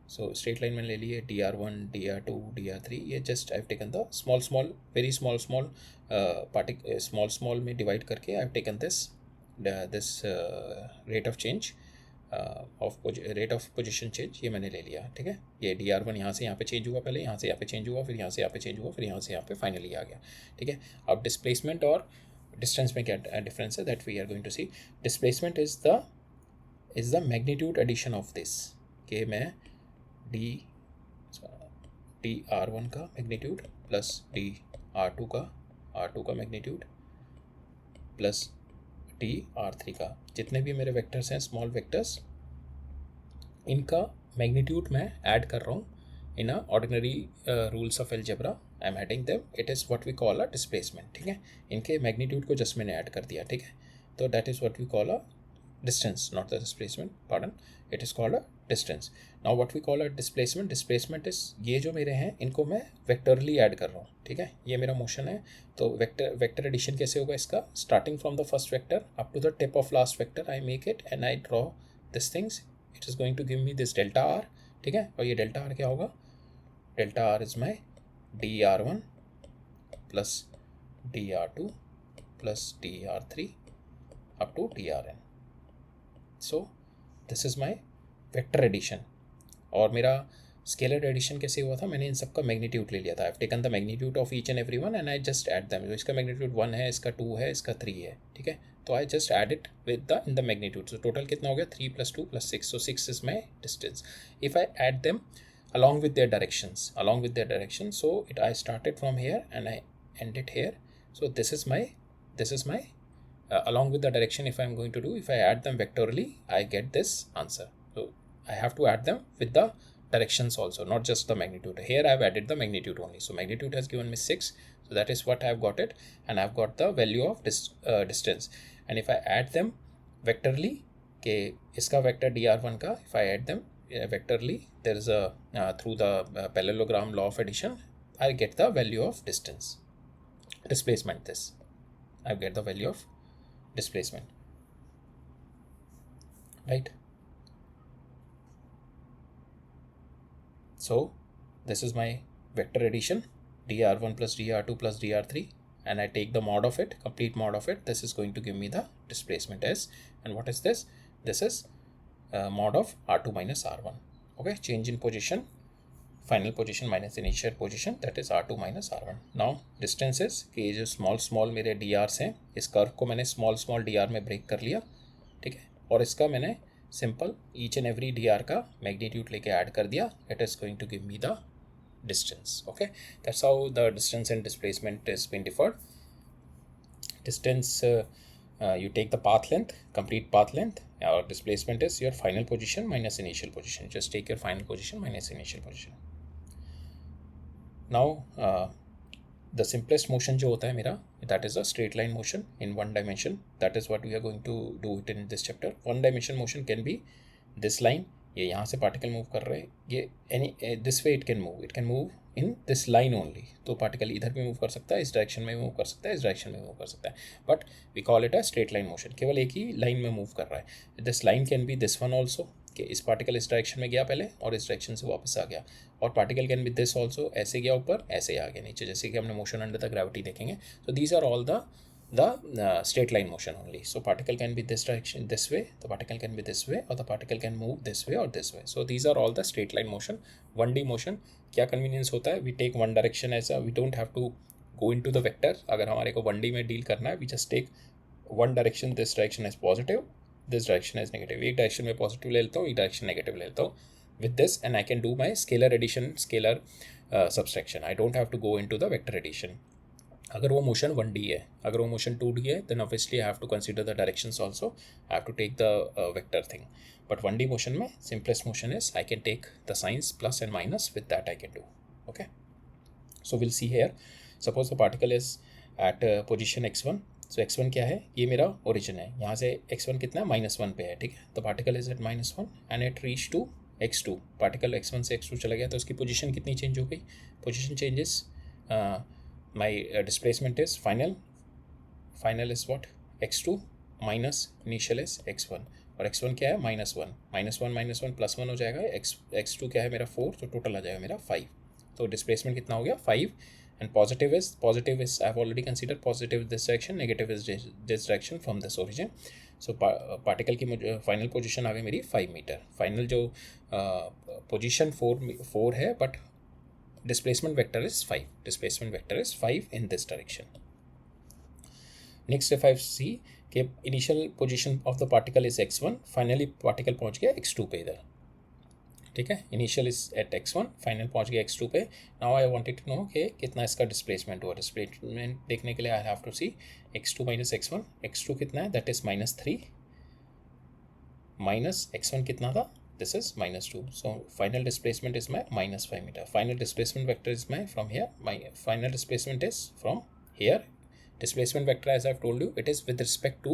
so straight line मैंने ले ली है dr1 dr2 dr3, ये just I have taken the small very small particle small में डिवाइड करके I have taken this rate of change rate of position change, ये मैंने ले लिया, ठीक है. ये dr1 यहाँ से यहाँ पे चेंज हुआ, पहले यहाँ से यहाँ पे चेंज हुआ, फिर यहाँ से यहाँ पे चेंज हुआ, फिर यहाँ से यहाँ पे फाइनली आ गया, ठीक है. अब डिस्प्लेसमेंट और डिस्टेंस में क्या डिफरेंस है, that we are going to see. Displacement is the magnitude addition of this, कि मैं dr1 का मैग्नीट्यूड प्लस dr2 का मैग्नीट्यूड प्लस dr3 का, जितने भी मेरे वेक्टर्स हैं स्मॉल वेक्टर्स, इनका मैग्नीट्यूड मैं ऐड कर रहा हूँ in ordinary rules of algebra. I am adding them, it is what we call a displacement, ठीक है. इनके मैग्नीट्यूड को जस्ट मैंने ऐड कर दिया, ठीक है. तो that is what we call a distance, not the displacement, pardon, it is called a distance. Now what we call a displacement is ये जो मेरे हैं इनको मैं वेक्टरली ऐड कर रहा हूँ, ठीक है. ये मेरा मोशन है, तो वेक्टर एडिशन कैसे होगा इसका, starting from the first vector up to the tip of last vector I make it and I draw this things, it is going to give me this delta R, ठीक है. और ये डेल्टा आर क्या होगा, delta R is my dr1 plus dr2 plus dr3 up to drn. So this is my vector addition. और मेरा स्केलर एडिशन कैसे हुआ था, मैंने इन सब का मैग्नीट्यूड ले लिया था. आई have taken the magnitude of each and every one and I just add them. इसका मैग्नीट्यूड 1 है, इसका 2 है, इसका 3 है, ठीक है. तो आई just add it with the in the magnitude. So total कितना हो गया, 3 + 2 + 6. So 6 is my distance. If I add them along with their directions, so I started from here and I ended here. So this is my along with the direction, if I am going to do, if I add them vectorally, I get this answer. So I have to add them with the directions also, not just the magnitude. Here I have added the magnitude only, so magnitude has given me 6, so that is what I have got it, and I have got the value of distance. And if I add them vectorly, के इसका vector dr1 का, if I add them vectorly, there is a through the parallelogram law of addition, I get the value of displacement. This I get the value of displacement, right? So this is my vector addition, dr1 plus dr2 plus dr3, and I take the mod of it, complete mod of it. This is going to give me the displacement as, and what is this? This is mod of r2 minus r1. Okay, change in position, final position minus initial position, that is r2 minus r1. Now distance is कि ये जो small मेरे drs हैं, इस कर्व को मैंने small dr में ब्रेक कर लिया, ठीक है. और इसका मैंने simple each and every dr का मैग्नीट्यूड लेके ऐड कर दिया. It is going to give me the distance. Okay, that's how the distance and displacement is been differed. Distance you take the path length, complete path length. Or displacement is your final position minus initial position. Just take your final position minus initial position. Now the simplest motion जो होता है मेरा, that is a straight line motion in one dimension. That is what we are going to do it in this chapter. One dimension motion can be this line. ये यहाँ से पार्टिकल मूव कर रहे हैं, ये any this way it can move in this line only. तो पार्टिकल इधर भी मूव कर सकता है, इस डायरेक्शन में मूव कर सकता है, इस डायरेक्शन में मूव कर सकता है, but we call it a straight line motion. केवल एक ही लाइन में मूव कर रहा है. This line can be this one also, कि इस पार्टिकल इस डायरेक्शन में गया पहले और इस डायरेक्शन से वापस आ गया. और particle can be this also, ऐसे गया ऊपर, ऐसे आ गया नीचे, जैसे कि हमने मोशन अंडर द ग्रेविटी देखेंगे. So these are all the straight line motion only. So particle can be this direction, this way, the particle can be this way, or the particle can move this way or this way. So these are all the straight line motion. 1D motion क्या convenience होता है, we take one direction as a, we don't have to go into the vector. अगर हमारे को 1D में deal करना है, we just take one direction, this direction as positive, this direction is negative, एक डायरेक्शन में पॉजिटिव ले लेता हूँ, एक डायरेक्शन नेगेटिव ले लेता हूँ with this, and I can do my scalar addition, scalar subtraction. I don't have to go into the vector addition. अगर वो मोशन 1D है, अगर वो मोशन 2D है, then obviously I have to consider the directions also. I have to take the vector thing. But 1D motion में simplest motion is I can take the signs plus and minus, with that I can do. Okay. So we'll see here. Suppose the particle is at position x1. So x1 क्या है, ये मेरा origin है, यहाँ से x1 कितना है, -1 पे है, ठीक है. तो particle is at -1 and it reached to x2. Particle x1 से x2 चला गया, तो उसकी पोजीशन कितनी चेंज हो गई, position changes, my displacement is final is what, x2 minus initial is x1, और x1 क्या है, -1, -1 +1 हो जाएगा, x2 क्या है मेरा 4, तो टोटल आ जाएगा मेरा 5. तो डिस्प्लेसमेंट कितना हो गया, 5. And positive is I have already consider positive this direction, negative is this direction from this origin. So particle की फाइनल पोजीशन आ गई मेरी 5 मीटर. फाइनल जो पोजीशन 4 है, but displacement vector is 5. Displacement vector is 5 in this direction. Next if I see कि initial position of the particle is x1, finally particle पहुंच गया x2 पे इधर, ठीक है. Initial is eight x1, final पहुंच गया x2 पे. Now I wanted to know कि कितना इसका डिस्प्लेसमेंट हुआ. डिस्प्लेसमेंट देखने के लिए I have to see x2 minus x1. x2 कितना है, दैट इज -3, माइनस x1 कितना था, this is -2. So final displacement is my -5 metre. Final displacement vector is my from here, my final displacement is from here. Displacement vector, as I've told you, it is with respect to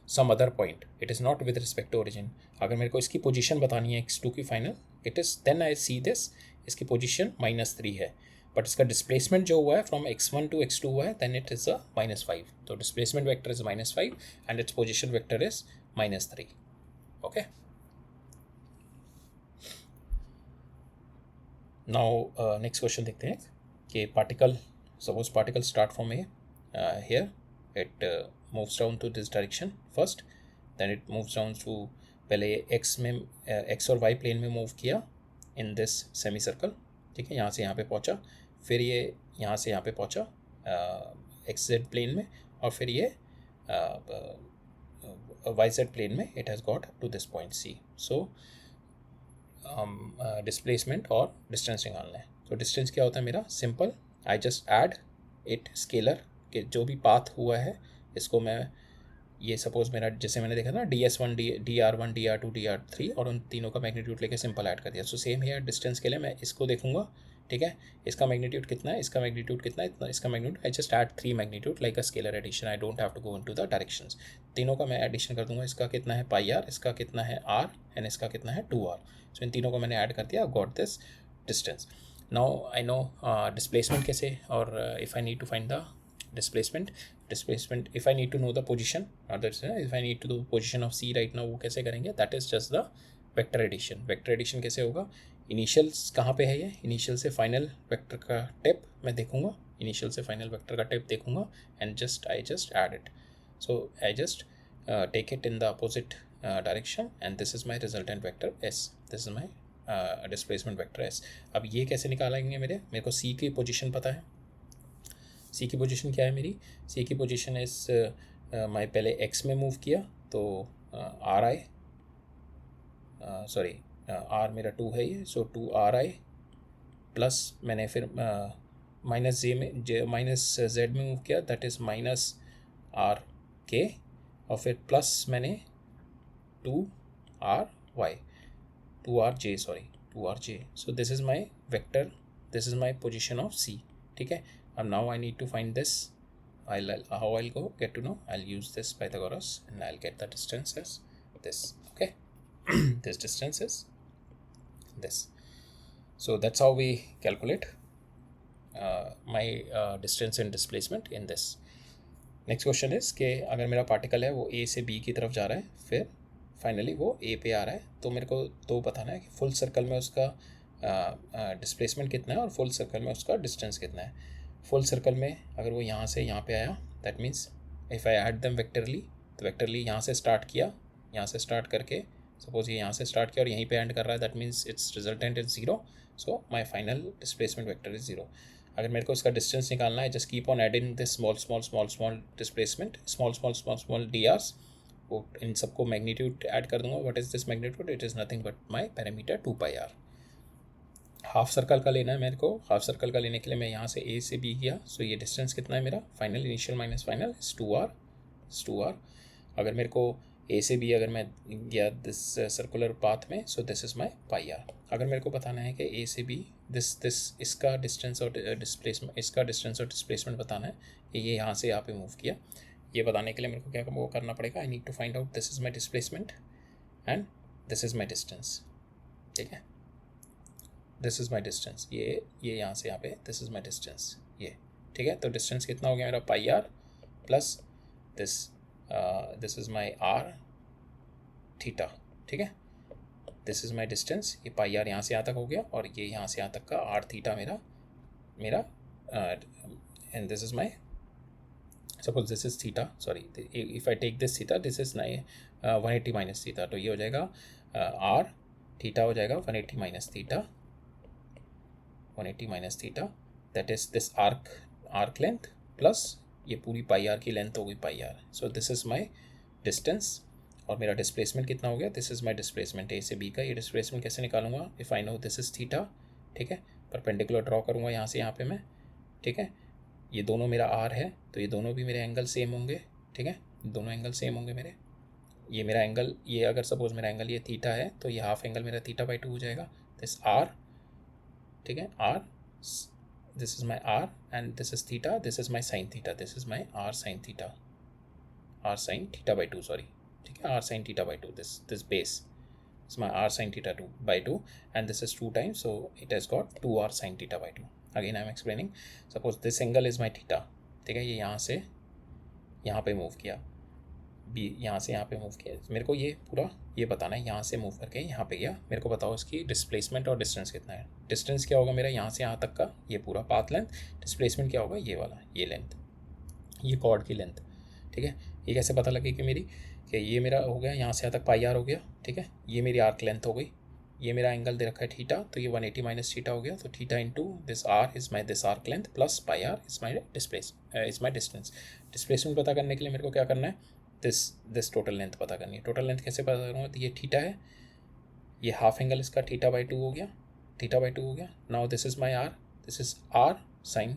some other point. It is not with respect to origin. अगर मेरे को इसकी पोजीशन बतानी है x2 की final, it is then I see this, इसकी पोजीशन -3 है, बट इसका डिस्प्लेसमेंट जो हुआ है फ्रॉम x1 to x2 हुआ है, then it is a -5. तो displacement vector is -5 and its position vector is -3. Okay. Now next question देखते हैं कि particle, suppose particle start from A here it moves down to this direction first, then it moves down to, पहले x में x और y प्लेन में मूव किया इन दिस सेमी सर्कल, ठीक है, यहाँ से यहाँ पे पहुँचा, फिर ये यहाँ से यहाँ पे पहुँचा एक्स जेड प्लेन में, और फिर ये वाई जेड प्लेन में it has got to this point C. So displacement और डिस्टेंस निकालना है. तो डिस्टेंस क्या होता है मेरा, simple, I just add it scalar कि जो भी पाथ हुआ है इसको मैं, ये सपोज मेरा जैसे मैंने देखा ना DS1 DR1 DR2 DR3, और उन तीनों का मैग्नीट्यूड लेके सिंपल ऐड कर दिया. सो सेम हियर डिस्टेंस के लिए मैं इसको देखूंगा, ठीक है, इसका मैग्नीट्यूड कितना है, इसका मैग्नीट्यूड कितना है, इतना इसका magnitude, I just add 3 magnitude like a scalar addition. I don't have to go into the directions. तीनों का मैं एडिशन कर दूंगा. इसका कितना है πr, इसका कितना है r, एंड इसका कितना है 2r. सो इन तीनों को मैंने ऐड कर दिया, got this distance. Now I know displacement कैसे, और if I need to find the displacement, if I need to know the position, or that's if I need to do position of C right now, वो कैसे करेंगे, that is just the vector addition. vector addition कैसे होगा, इनिशियल्स कहाँ पे है, ये इनिशियल से फाइनल वेक्टर का टिप मैं देखूंगा, इनिशियल से फाइनल वेक्टर का टिप देखूंगा, and I just add it. So I just take it in the opposite direction, and this is my resultant vector S. This is my displacement vector S. अब ये कैसे निकालेंगे, मेरे को C की पोजिशन पता है. C की पोजीशन क्या है मेरी, C की पोजीशन इस मैं पहले x में मूव किया, तो RI, सॉरी R मेरा 2 है ये, सो 2RI प्लस मैंने फिर -z में मूव किया, दैट इज़ -RK, और फिर प्लस मैंने 2RJ. So this is my vector, this is my position of C, ठीक है. And now I need to find this. How I'll get to know. I'll use this Pythagoras, and I'll get the distance as this. Okay, this distance is this. So that's how we calculate my distance and displacement in this. Next question is कि अगर मेरा पार्टिकल है वो A से B की तरफ जा रहा है, फिर फाइनली वो A पे आ रहा है, तो मेरे को तो बताना है कि फुल सर्कल में उसका डिस्प्लेसमेंट कितना है और फुल सर्कल में उसका डिस्टेंस कितना है. फुल सर्कल में अगर वो यहाँ से यहाँ पे आया, that means if I add them vectorly, तो वेक्टरली यहाँ से स्टार्ट किया, यहाँ से स्टार्ट करके सपोज ये यहाँ से स्टार्ट किया और यहीं पे एंड कर रहा है, that means it's resultant is 0. So my final displacement vector is 0. अगर मेरे को इसका डिस्टेंस निकालना है, just keep on adding this small displacement, small DRs, वो इन सबको मैग्नीट्यूड ऐड कर दूंगा. What is this magnitude? It is nothing but my parameter 2πr. Half circle का लेना है मेरे को. हाफ सर्कल का लेने के लिए मैं यहाँ से ए से बी किया. सो ये डिस्टेंस कितना है मेरा? Final initial minus final is 2r. अगर मेरे को ए से बी अगर मैं गया दिस सर्कुलर पाथ में, सो दिस इज़ माई πr. अगर मेरे को बताना है कि ए से बी दिस इसका डिस्टेंस और डिस्प्लेसमेंट बताना है कि ये यहाँ से यहाँ पे मूव किया, ये बताने के लिए मेरे को क्या वो करना पड़ेगा. I need to find out this is my displacement and this is my distance. ठीक है, दिस इज़ माई डिस्टेंस. ये यहाँ से यहाँ पे दिस इज़ माई डिस्टेंस ये. ठीक है, तो डिस्टेंस कितना हो गया मेरा? πr plus this is my r theta. ठीक है, दिस इज़ माई डिस्टेंस. ये πr यहाँ से यहाँ तक हो गया और ये यहाँ से यहाँ तक का r थीटा मेरा and this is my, suppose this is theta, sorry if I take this theta, this is 180 minus theta, तो ये हो जाएगा r थीटा हो जाएगा 180 minus theta, 180 minus theta, that is this arc length plus ये पूरी πr की लेंथ हो गई πr. So this is my distance. और मेरा डिस्प्लेसमेंट कितना हो गया? This is my displacement A से बी का. ये डिस्प्लेसमेंट कैसे निकालूंगा? If I know this is theta. ठीक है, परपेंडिकुलर ड्रॉ करूँगा यहाँ से यहाँ पे मैं. ठीक है, ये दोनों मेरा आर है तो ये दोनों भी मेरे एंगल सेम होंगे. ठीक है, दोनों एंगल सेम होंगे मेरे. ये मेरा एंगल, ये अगर सपोज मेरा एंगल ये थीटा है तो ये हाफ एंगल मेरा θ/2 हो जाएगा. This r. ठीक है, r, this is my r and this is theta, this is my sine theta, this is my r sine theta, r sine θ/2 sorry. ठीक है, r sine θ/2, this base is my r sin θ/2 and this is 2 times, so it has got 2r sin θ/2. again I am explaining, suppose this angle is my theta. ठीक है, ये यहाँ से यहाँ पे मूव किया, बी यहाँ से यहाँ पे मूव किया. मेरे को ये पूरा ये बताना है, यहाँ से मूव करके यहाँ पे गया. मेरे को बताओ इसकी डिस्प्लेसमेंट और डिस्टेंस कितना है. डिस्टेंस क्या होगा मेरा यहाँ से यहाँ तक का, ये पूरा पाथ लेंथ. डिस्प्लेसमेंट क्या होगा? ये वाला, ये लेंथ, ये कॉर्ड की लेंथ. ठीक है, ये कैसे पता लगेगी मेरी कि ये मेरा हो गया यहाँ से यहाँ तक πr हो गया. ठीक है, ये मेरी आर्क लेंथ हो गई. ये मेरा एंगल दे रखा है थीटा, तो ये 180 माइनस थीटा हो गया. तो theta into this R is my this arc length plus πr is my distance. Displacement पता करने के लिए मेरे को क्या करना है? दिस टोटल लेंथ पता करनी है. टोटल लेंथ कैसे पता करूँगा? तो ये थीटा है, ये हाफ एंगल इसका θ/2 हो गया, θ/2 हो गया. Now this is my r, this is r sine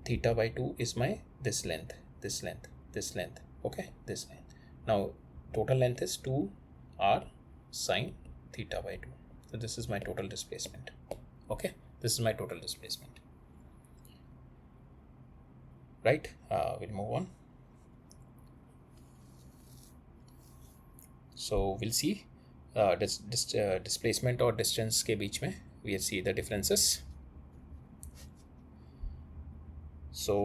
θ/2 is my this length. Okay, this length. Now total length is 2r sin θ/2. So this is my total displacement. Okay, this is my total displacement. Right, we'll move on. So we'll see displacement और distance के बीच में we'll see the differences. So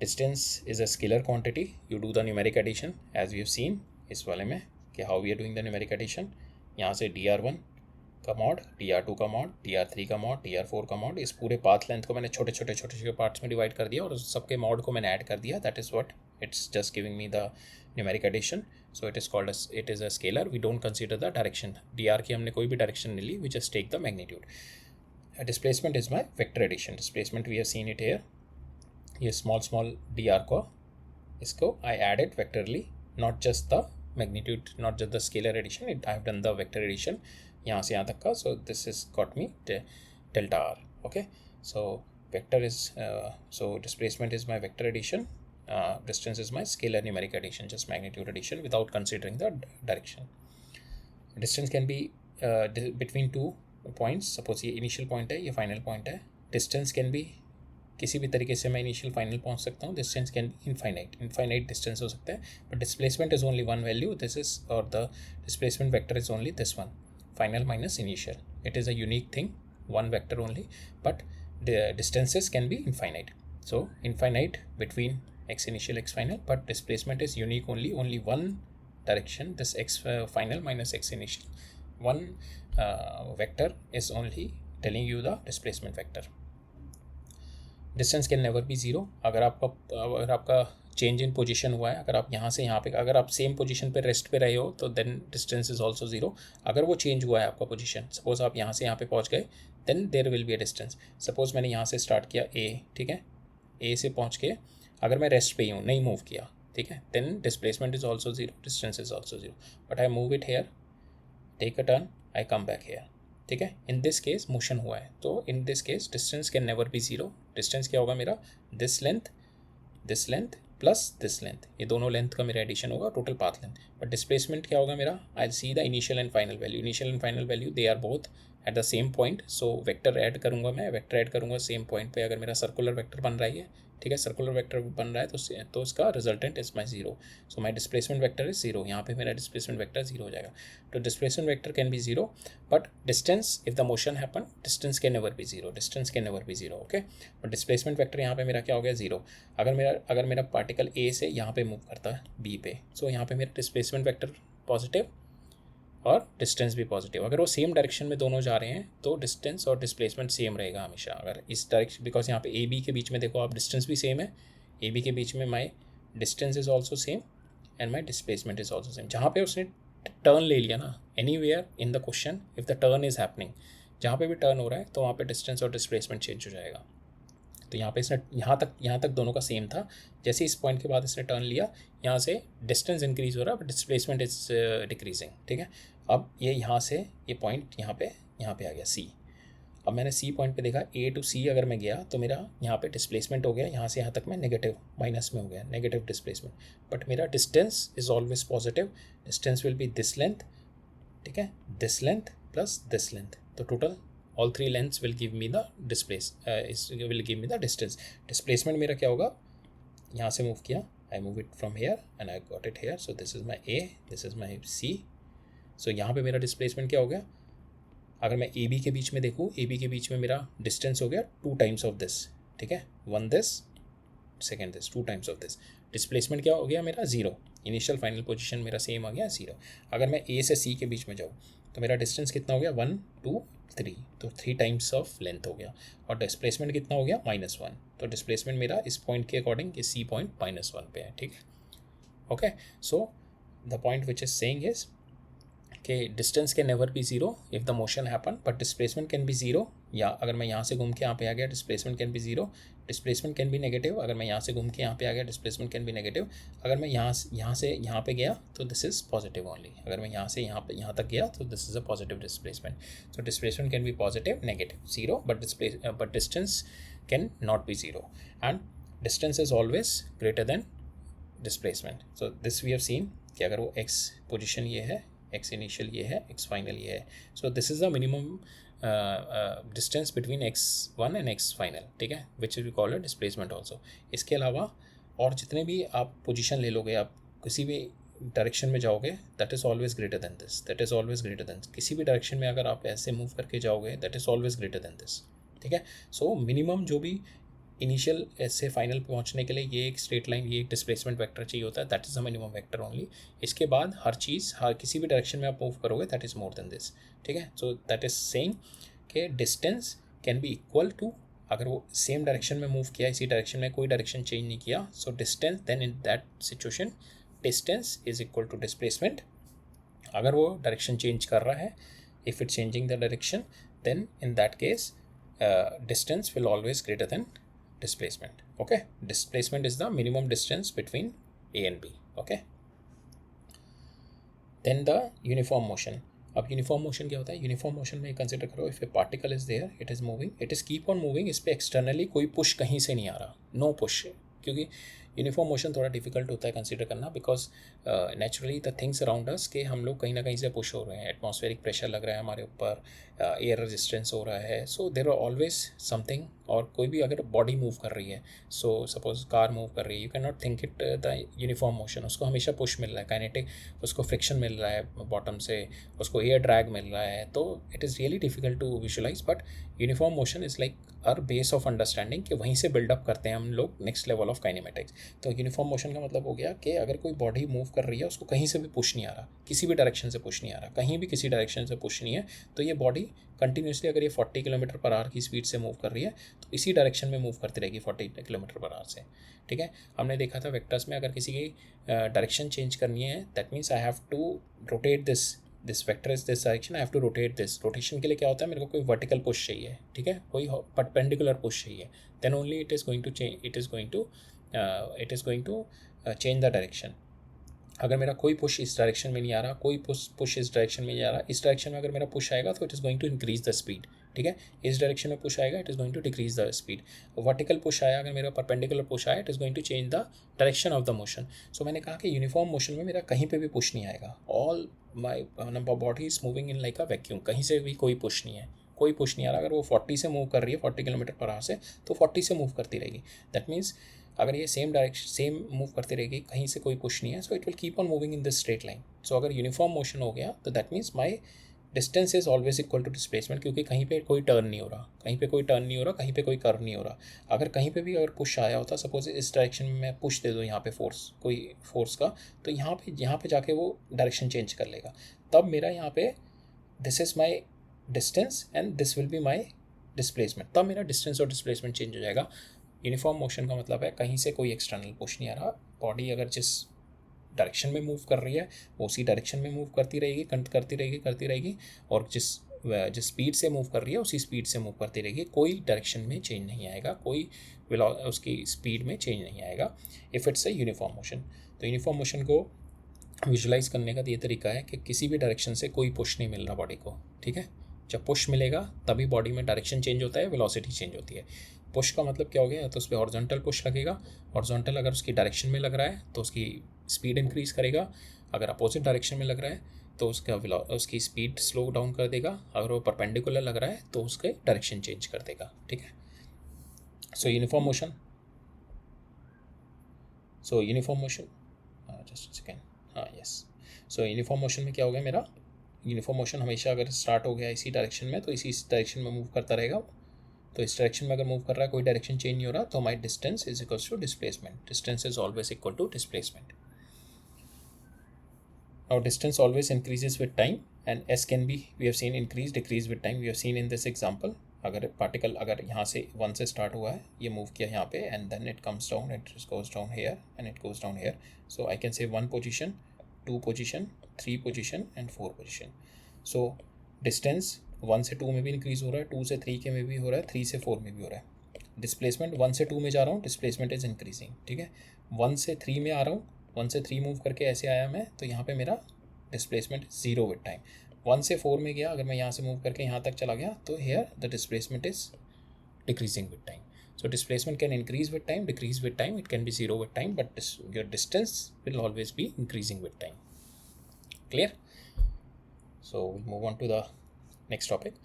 distance is a scalar quantity. You do the numeric addition as we have seen इस वाले में कि how we are doing the numeric addition. यहाँ से dr1 का मॉड, dr2 का मॉड, dr3 का मॉड, dr4 का मॉड, इस पूरे पाथ लेंथ को मैंने छोटे छोटे पार्ट्स में डिवाइड कर दिया और सबके मॉड को मैंने ऐड कर दिया. That is what it's just giving me the numeric addition. So it is called it is a scalar. We don't consider the direction. dr की हमने कोई भी डायरेक्शन नहीं ली, we just take the magnitude. Displacement is my vector addition. Displacement we have seen it here. ये स्मॉल dr को इसको I added vectorly, not just the magnitude, not just the scalar addition. I have done the vector addition यहाँ से यहाँ तक का. So this is got me delta R. Okay, so vector is so displacement is my vector addition, distance is my scalar numeric addition, just magnitude addition without considering the direction. Distance can be between two points. Suppose ये initial point है, ये final point है. Distance can be किसी भी तरीके से मैं इनिशियल फाइनल पहुंच सकता हूँ. Distance can be infinite distance हो सकता है. But displacement is only one value. This is और the displacement vector is only this one, final minus initial. It is a unique thing, one vector only. But the distances can be infinite. So infinite between x initial x final, but displacement is unique, only one direction, this x final minus x initial. One vector is only telling you the displacement vector. Distance can never be zero. अगर आपका चेंज इन पोजीशन हुआ है, अगर आप यहाँ से यहाँ पे, अगर आप सेम पोजीशन पे रेस्ट पे रहे हो तो then distance is also zero. अगर वो चेंज हुआ है आपका पोजीशन, सपोज आप यहाँ से यहाँ पे पहुँच गए, then there will be a distance. Suppose मैंने यहाँ से स्टार्ट किया a, ठीक है, a से पहुँच के अगर मैं रेस्ट पे ही हूँ, नहीं मूव किया, ठीक है, then displacement is also zero, distance is also zero, but I move it here, take a turn, I come back here, ठीक है। इन दिस केस मोशन हुआ है, तो in this case distance can never be zero. Distance क्या होगा मेरा, this length plus this length, ये दोनों लेंथ का मेरा एडिशन होगा, total path length. But displacement क्या होगा मेरा, I see the initial and final value, initial and final value they are both at the same point, so vector add करूँगा मैं, वेक्टर ऐड करूँगा सेम पॉइंट पे। अगर मेरा सर्कुलर वेक्टर बन रहा है, ठीक है, सर्कुलर वेक्टर बन रहा है तो इसका resultant is my zero, so my displacement vector is zero. यहाँ पे मेरा डिस्प्लेसमेंट वेक्टर जीरो हो जाएगा। तो displacement vector can be zero, but distance if the motion happen, distance can never be zero, distance can never be zero, okay. But displacement vector यहाँ पे मेरा क्या हो गया, जीरो। अगर मेरा पार्टिकल ए से यहाँ पे मूव करता है बी पे, सो यहाँ पे मेरा डिस्प्लेसमेंट वेक्टर पॉजिटिव और डिस्टेंस भी पॉजिटिव। अगर वो सेम डायरेक्शन में दोनों जा रहे हैं तो डिस्टेंस और डिस्प्लेसमेंट सेम रहेगा हमेशा। अगर इस डायरेक्शन, बिकॉज यहाँ पे ए बी के बीच में देखो आप, डिस्टेंस भी सेम है, ए बी के बीच में my distance is also same and my displacement is also same. जहाँ पे उसने टर्न ले लिया ना, anywhere in the question if the turn is happening, जहाँ पे भी टर्न हो रहा है तो वहाँ पे डिस्टेंस और डिस्प्लेसमेंट चेंज हो जाएगा। तो यहाँ पे इसने यहाँ तक दोनों का सेम था, जैसे इस पॉइंट के बाद इसने टर्न लिया, यहाँ से डिस्टेंस इंक्रीज हो रहा है बट डिस्प्लेसमेंट इज डिक्रीजिंग, ठीक है। अब ये यहाँ से ये पॉइंट यहाँ पे आ गया सी। अब मैंने सी पॉइंट पे देखा, ए टू सी अगर मैं गया तो मेरा यहाँ पे डिस्प्लेसमेंट हो गया, यहाँ से यहाँ तक मैं नेगेटिव माइनस में हो गया, नेगेटिव डिस्प्लेसमेंट, बट मेरा distance is always positive, distance will be this length, ठीक है, this length plus this length, तो total all three lengths will give me the will give me the distance. Displacement मेरा क्या होगा, यहाँ से मूव किया, I move it from here and I got it here, so this is my A, this is my C, so यहाँ पे मेरा displacement क्या हो गया, अगर मैं AB के बीच में देखूँ, AB के बीच में मेरा distance हो गया 2 times of this, ठीक है, 1 this, second this, 2 times of this। Displacement क्या हो गया मेरा, जीरो, इनिशियल फाइनल पोजीशन मेरा सेम आ गया जीरो। अगर मैं ए से सी के बीच में जाऊँ तो मेरा डिस्टेंस कितना हो गया, 1 2 3, तो 3 टाइम्स ऑफ लेंथ हो गया, और डिस्प्लेसमेंट कितना हो गया, -1, तो डिस्प्लेसमेंट मेरा इस पॉइंट के अकॉर्डिंग इस सी पॉइंट -1 पे है, ठीक है, okay. So the point which is saying is कि distance can never be zero if the motion happen, but displacement can be zero, या अगर मैं यहाँ से घूम के यहाँ पे आ गया displacement can be zero, displacement can B negative, अगर मैं यहाँ से घूम के यहाँ पे आ गया डिस्प्लेसमेंट कैन बी नेगेटिव, अगर मैं यहाँ से यहाँ पे गया तो दिस इज पॉजिटिव ओनली, अगर मैं यहाँ से यहाँ तक गया तो this is a positive displacement. So displacement can be positive, negative, zero, but distance can not be zero, and distance is always greater than displacement. So this we have seen कि अगर वो एक्स पोजिशन ये है, एक्स इनिशियल ये है, एक्स फाइनल ये है, so this is the minimum distance between x1 and x final, ठीक है, which we call displacement also. इसके अलावा और जितने भी आप पोजीशन ले लोगे, आप किसी भी डायरेक्शन में जाओगे, that is always greater then this, that is always greater then, किसी भी डायरेक्शन में अगर आप ऐसे मूव करके जाओगे that is always greater then this, ठीक है। सो मिनिमम जो भी इनिशियल से फाइनल पहुंचने के लिए ये एक स्ट्रेट लाइन, ये एक डिस्प्लेसमेंट वेक्टर चाहिए होता है, that is the minimum vector only. इसके बाद हर चीज़, हर किसी भी डायरेक्शन में आप मूव करोगे that is more than this, ठीक है। सो दैट इज़ सेइंग कि distance can be equal to, अगर वो सेम डायरेक्शन में मूव किया, इसी डायरेक्शन में कोई डायरेक्शन चेंज नहीं किया, so distance, then in that situation distance is equal to displacement. अगर वो डायरेक्शन चेंज कर रहा है, if it changing the direction, then in that case distance will always greater than displacement, okay. Displacement is the minimum distance between A and B, okay. Then the uniform motion. अब यूनिफॉर्म मोशन क्या होता है, यूनिफॉर्म मोशन में कंसिडर करो, if a particle is there, it is moving, it is keep on moving, इस पर एक्सटर्नली कोई पुश कहीं से नहीं आ रहा, नो पुश, क्योंकि यूनिफॉर्म मोशन थोड़ा डिफिकल्ट होता है कंसिडर करना, because naturally the things around us के हम लोग कहीं ना कहीं से पुश हो रहे हैं, एटमॉस्फेरिक प्रेशर लग रहा है हमारे ऊपर, एयर रेजिस्टेंस हो रहा है, so there are always something. और कोई भी अगर बॉडी मूव कर रही है, सो सपोज कार मूव कर रही है, you can not think it the uniform motion, उसको हमेशा पुश मिल रहा है, काइनेटिक, उसको फ्रिक्शन मिल रहा है बॉटम से, उसको एयर ड्रैग मिल रहा है, तो it is really difficult to visualize, but uniform motion is like our base of understanding, कि वहीं से बिल्डअप करते हैं हम लोग नेक्स्ट लेवल ऑफ काइनेमेटिक्स। तो यूनिफॉर्म मोशन का मतलब हो गया कि अगर कोई बॉडी मूव कर रही है, उसको कहीं से भी पुश नहीं आ रहा, किसी भी डायरेक्शन से पुश नहीं आ रहा, कहीं भी किसी डायरेक्शन से पुश नहीं है, तो ये बॉडी कंटिन्यूसली, अगर ये 40 किलोमीटर पर आवर की स्पीड से मूव कर रही है, तो इसी डायरेक्शन में मूव करती रहेगी 40 किलोमीटर पर आवर से, ठीक है। हमने देखा था वेक्टर्स में, अगर किसी की डायरेक्शन चेंज करनी है, that means I have to rotate this vector is this direction, I have to rotate this. Rotation के लिए क्या होता है, मेरे को कोई वर्टिकल पुश चाहिए, ठीक है, कोई परपेंडिकुलर पुश चाहिए, then only it is going to change the direction. अगर मेरा कोई पुश इस डायरेक्शन में नहीं आ रहा, कोई पुश इस डायरेक्शन में नहीं आ रहा, इस डायरेक्शन में अगर मेरा पुश आएगा तो it is going to increase the speed, ठीक है। इस डायरेक्शन में पुश आएगा, it is going to decrease the speed. Vertical push आया, अगर मेरा परपेंडिकुलर पुश आया, it is going to change the direction of the motion. So मैंने कहा कि यूनिफॉर्म मोशन में मेरा कहीं पे भी पुश नहीं आएगा, all my body is moving in like a vacuum, कहीं से भी कोई पुश नहीं है, कोई पुश नहीं आ रहा। अगर वो 40 से मूव कर रही है 40 किलोमीटर पर आवर से, तो 40 से मूव करती रहेगी। दैट मीन्स अगर ये सेम डायरेक्शन सेम मूव करती रहेगी, कहीं से कोई पुश नहीं है, so it will keep on moving in this straight line. So अगर यूनिफॉर्म मोशन हो गया तो that means my distance is always equal to displacement, क्योंकि कहीं पे कोई टर्न नहीं हो रहा, कहीं पे कोई टर्न नहीं हो रहा, कहीं पे कोई कर्व नहीं हो रहा। अगर कहीं पे भी अगर पुश आया होता, सपोज इस डायरेक्शन में मैं पुश दे दूँ यहाँ पे फोर्स, कोई फोर्स का, तो यहाँ पे जाके वो डायरेक्शन चेंज कर लेगा। तब मेरा यहाँ पे this is my distance and this will be my displacement, तब मेरा डिस्टेंस और डिस्प्लेसमेंट चेंज हो जाएगा। यूनिफॉर्म मोशन का मतलब है कहीं से कोई एक्सटर्नल पुश नहीं आ रहा, बॉडी अगर जिस डायरेक्शन में मूव कर रही है वो उसी डायरेक्शन में मूव करती रहेगी, और जिस स्पीड से मूव कर रही है उसी स्पीड से मूव करती रहेगी, कोई डायरेक्शन में चेंज नहीं आएगा, कोई उसकी स्पीड में चेंज नहीं आएगा if it's a uniform motion. तो यूनिफॉर्म मोशन को विजुलाइज करने का ये तरीका है कि किसी भी डायरेक्शन से कोई पुश नहीं मिल रहा बॉडी को, ठीक है। जब पुश मिलेगा तभी बॉडी में डायरेक्शन चेंज होता है, वेलोसिटी चेंज होती है। पुश का मतलब क्या हो गया, तो उस पर हॉरिजॉन्टल पुश लगेगा, हॉरिजॉन्टल अगर उसकी डायरेक्शन में लग रहा है तो उसकी स्पीड इंक्रीज़ करेगा, अगर अपोजिट डायरेक्शन में लग रहा है तो उसकी स्पीड स्लो डाउन कर देगा, अगर वो परपेंडिकुलर लग रहा है तो उसके डायरेक्शन चेंज कर देगा, ठीक है। सो यूनिफॉर्म मोशन जस्ट सेकेंड, हाँ यस। सो यूनिफॉर्म मोशन में क्या हो गया मेरा, यूनिफॉर्म मोशन हमेशा अगर स्टार्ट हो गया इसी डायरेक्शन में तो इसी डायरेक्शन में मूव करता रहेगा। तो इस डायरेक्शन में अगर मूव कर रहा है, कोई डायरेक्शन चेंज नहीं हो रहा, तो हमारी distance is equals to displacement, distance is always equal to displacement. Now distance always increases with time and s can be, we have seen, increase decrease with time, we have seen in this example। अगर पार्टिकल अगर यहाँ से 1 से स्टार्ट हुआ है, ये मूव किया यहाँ पे, and then it comes down, it goes down here and it goes down here. So I can say 1 position, 2 position, 3 position and 4 position. So distance 1 से 2 में भी इंक्रीज़ हो रहा है, 2 से 3 के में भी हो रहा है, 3 से 4 में भी हो रहा है। डिस्प्लेसमेंट 1 से 2 में जा रहा हूँ, डिस्प्लेसमेंट इज इंक्रीजिंग, ठीक है। 1 से 3 में आ रहा हूँ, 1 से 3 मूव करके ऐसे आया मैं, तो यहाँ पे मेरा डिस्प्लेसमेंट 0 विद टाइम। 1 से 4 में गया, अगर मैं यहाँ से मूव करके यहाँ तक चला गया, तो here the displacement is decreasing with time. So displacement can increase with time, decrease with time, it can be 0 with time, but your distance will always be increasing with time. Clear? So we'll move on to the next topic.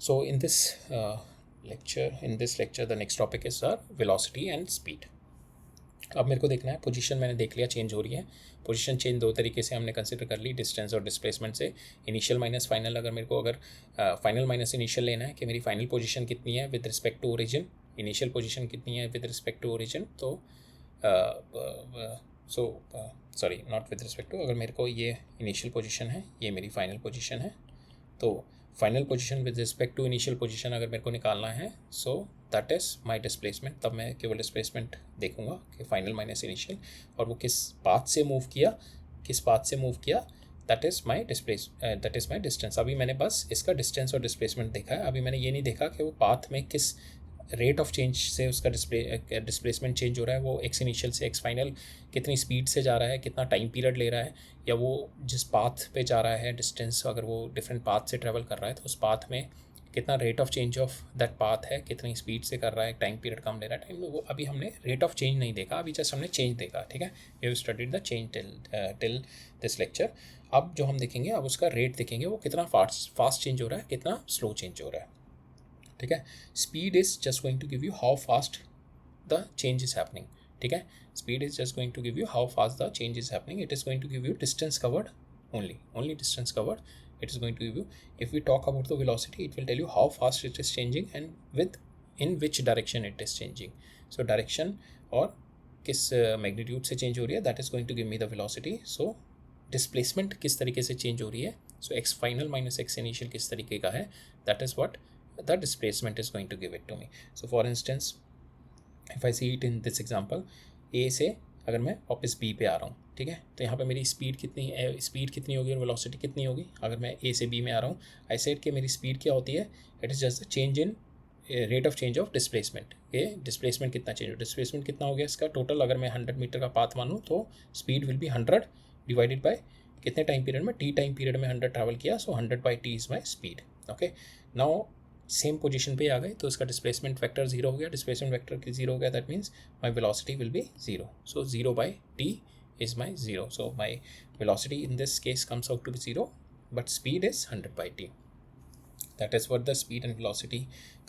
So in this lecture, the next topic is velocity and speed. अब मेरे को देखना है, पोजीशन मैंने देख लिया चेंज हो रही है। पोजीशन चेंज दो तरीके से हमने कंसिडर कर ली, डिस्टेंस और डिस्प्लेसमेंट से। इनिशियल माइनस फाइनल, अगर मेरे को फाइनल माइनस इनिशियल लेना है कि मेरी फाइनल पोजीशन कितनी है with respect to origin, initial position कितनी है विद रिस्पेक्ट टू ओरिजिन, तो sorry not with respect to, अगर मेरे को ये इनिशियल पोजीशन है, ये मेरी फाइनल पोजीशन है, तो final position with respect to initial position अगर मेरे को निकालना है, so that is my displacement. तब मैं केवल डिस्प्लेसमेंट देखूंगा कि फाइनल माइनस इनिशियल, और वो किस पाथ से मूव किया, दैट इज़ माय डिस्टेंस। अभी मैंने बस इसका डिस्टेंस और डिस्प्लेसमेंट देखा है, अभी मैंने ये नहीं देखा कि वो पाथ में किस रेट ऑफ चेंज से उसका डिस्प्लेसमेंट चेंज हो रहा है, वो एक्स इनिशियल से एक्स फाइनल कितनी स्पीड से जा रहा है, कितना टाइम पीरियड ले रहा है, या वो जिस पाथ पे जा रहा है डिस्टेंस, अगर वो डिफरेंट पाथ से ट्रैवल कर रहा है तो उस पाथ में कितना rate of change of that path है, कितनी स्पीड से कर रहा है, टाइम पीरियड कम ले रहा है टाइम, वो अभी हमने रेट ऑफ चेंज नहीं देखा, अभी जस्ट हमने चेंज देखा, ठीक है। We have studied the change till this lecture. अब जो हम देखेंगे, अब उसका रेट देखेंगे, वो कितना फास्ट चेंज हो रहा है, कितना स्लो चेंज हो रहा है, ठीक है। Speed is just going to give you how fast the change is happening, ठीक है। Speed is just going to give you how fast the change is happening, it is going to give you distance covered only distance covered, it is going to give you. If we talk about the velocity, it will tell you how fast it is changing and in which direction it is changing. So direction और किस magnitude से change हो रही है, that is going to give me the velocity. So displacement किस तरीके से change हो रही है, so x final minus x initial किस तरीके का है, that is what the displacement is going to give it to me. So for instance, if I see it in this example, A से अगर मैं वापस B पे आ रहा हूँ, ठीक है, तो यहाँ पे मेरी स्पीड कितनी होगी और वेलोसिटी कितनी होगी। अगर मैं A से B में आ रहा हूँ, आई सेड कि मेरी स्पीड क्या होती है, it is just the change in rate of change of displacement, ये डिस्प्लेसमेंट कितना चेंज हो, डिस्प्लेसमेंट कितना हो गया इसका टोटल, अगर मैं 100 मीटर का पाथ मानूँ तो speed will be 100 divided by कितने टाइम पीरियड में, टी टाइम पीरियड में 100 ट्रैवल किया, सो 100 by T is my speed. Okay, now same position पे आ गए तो इसका डिस्प्लेसमेंट वेक्टर जीरो हो गया, डिस्प्लेसमेंट वेक्टर की जीरो हो गया, that means my velocity will be zero. So zero by T is my 0. So my velocity in this case comes out to be 0, but speed is 100 by t. That is what the speed and velocity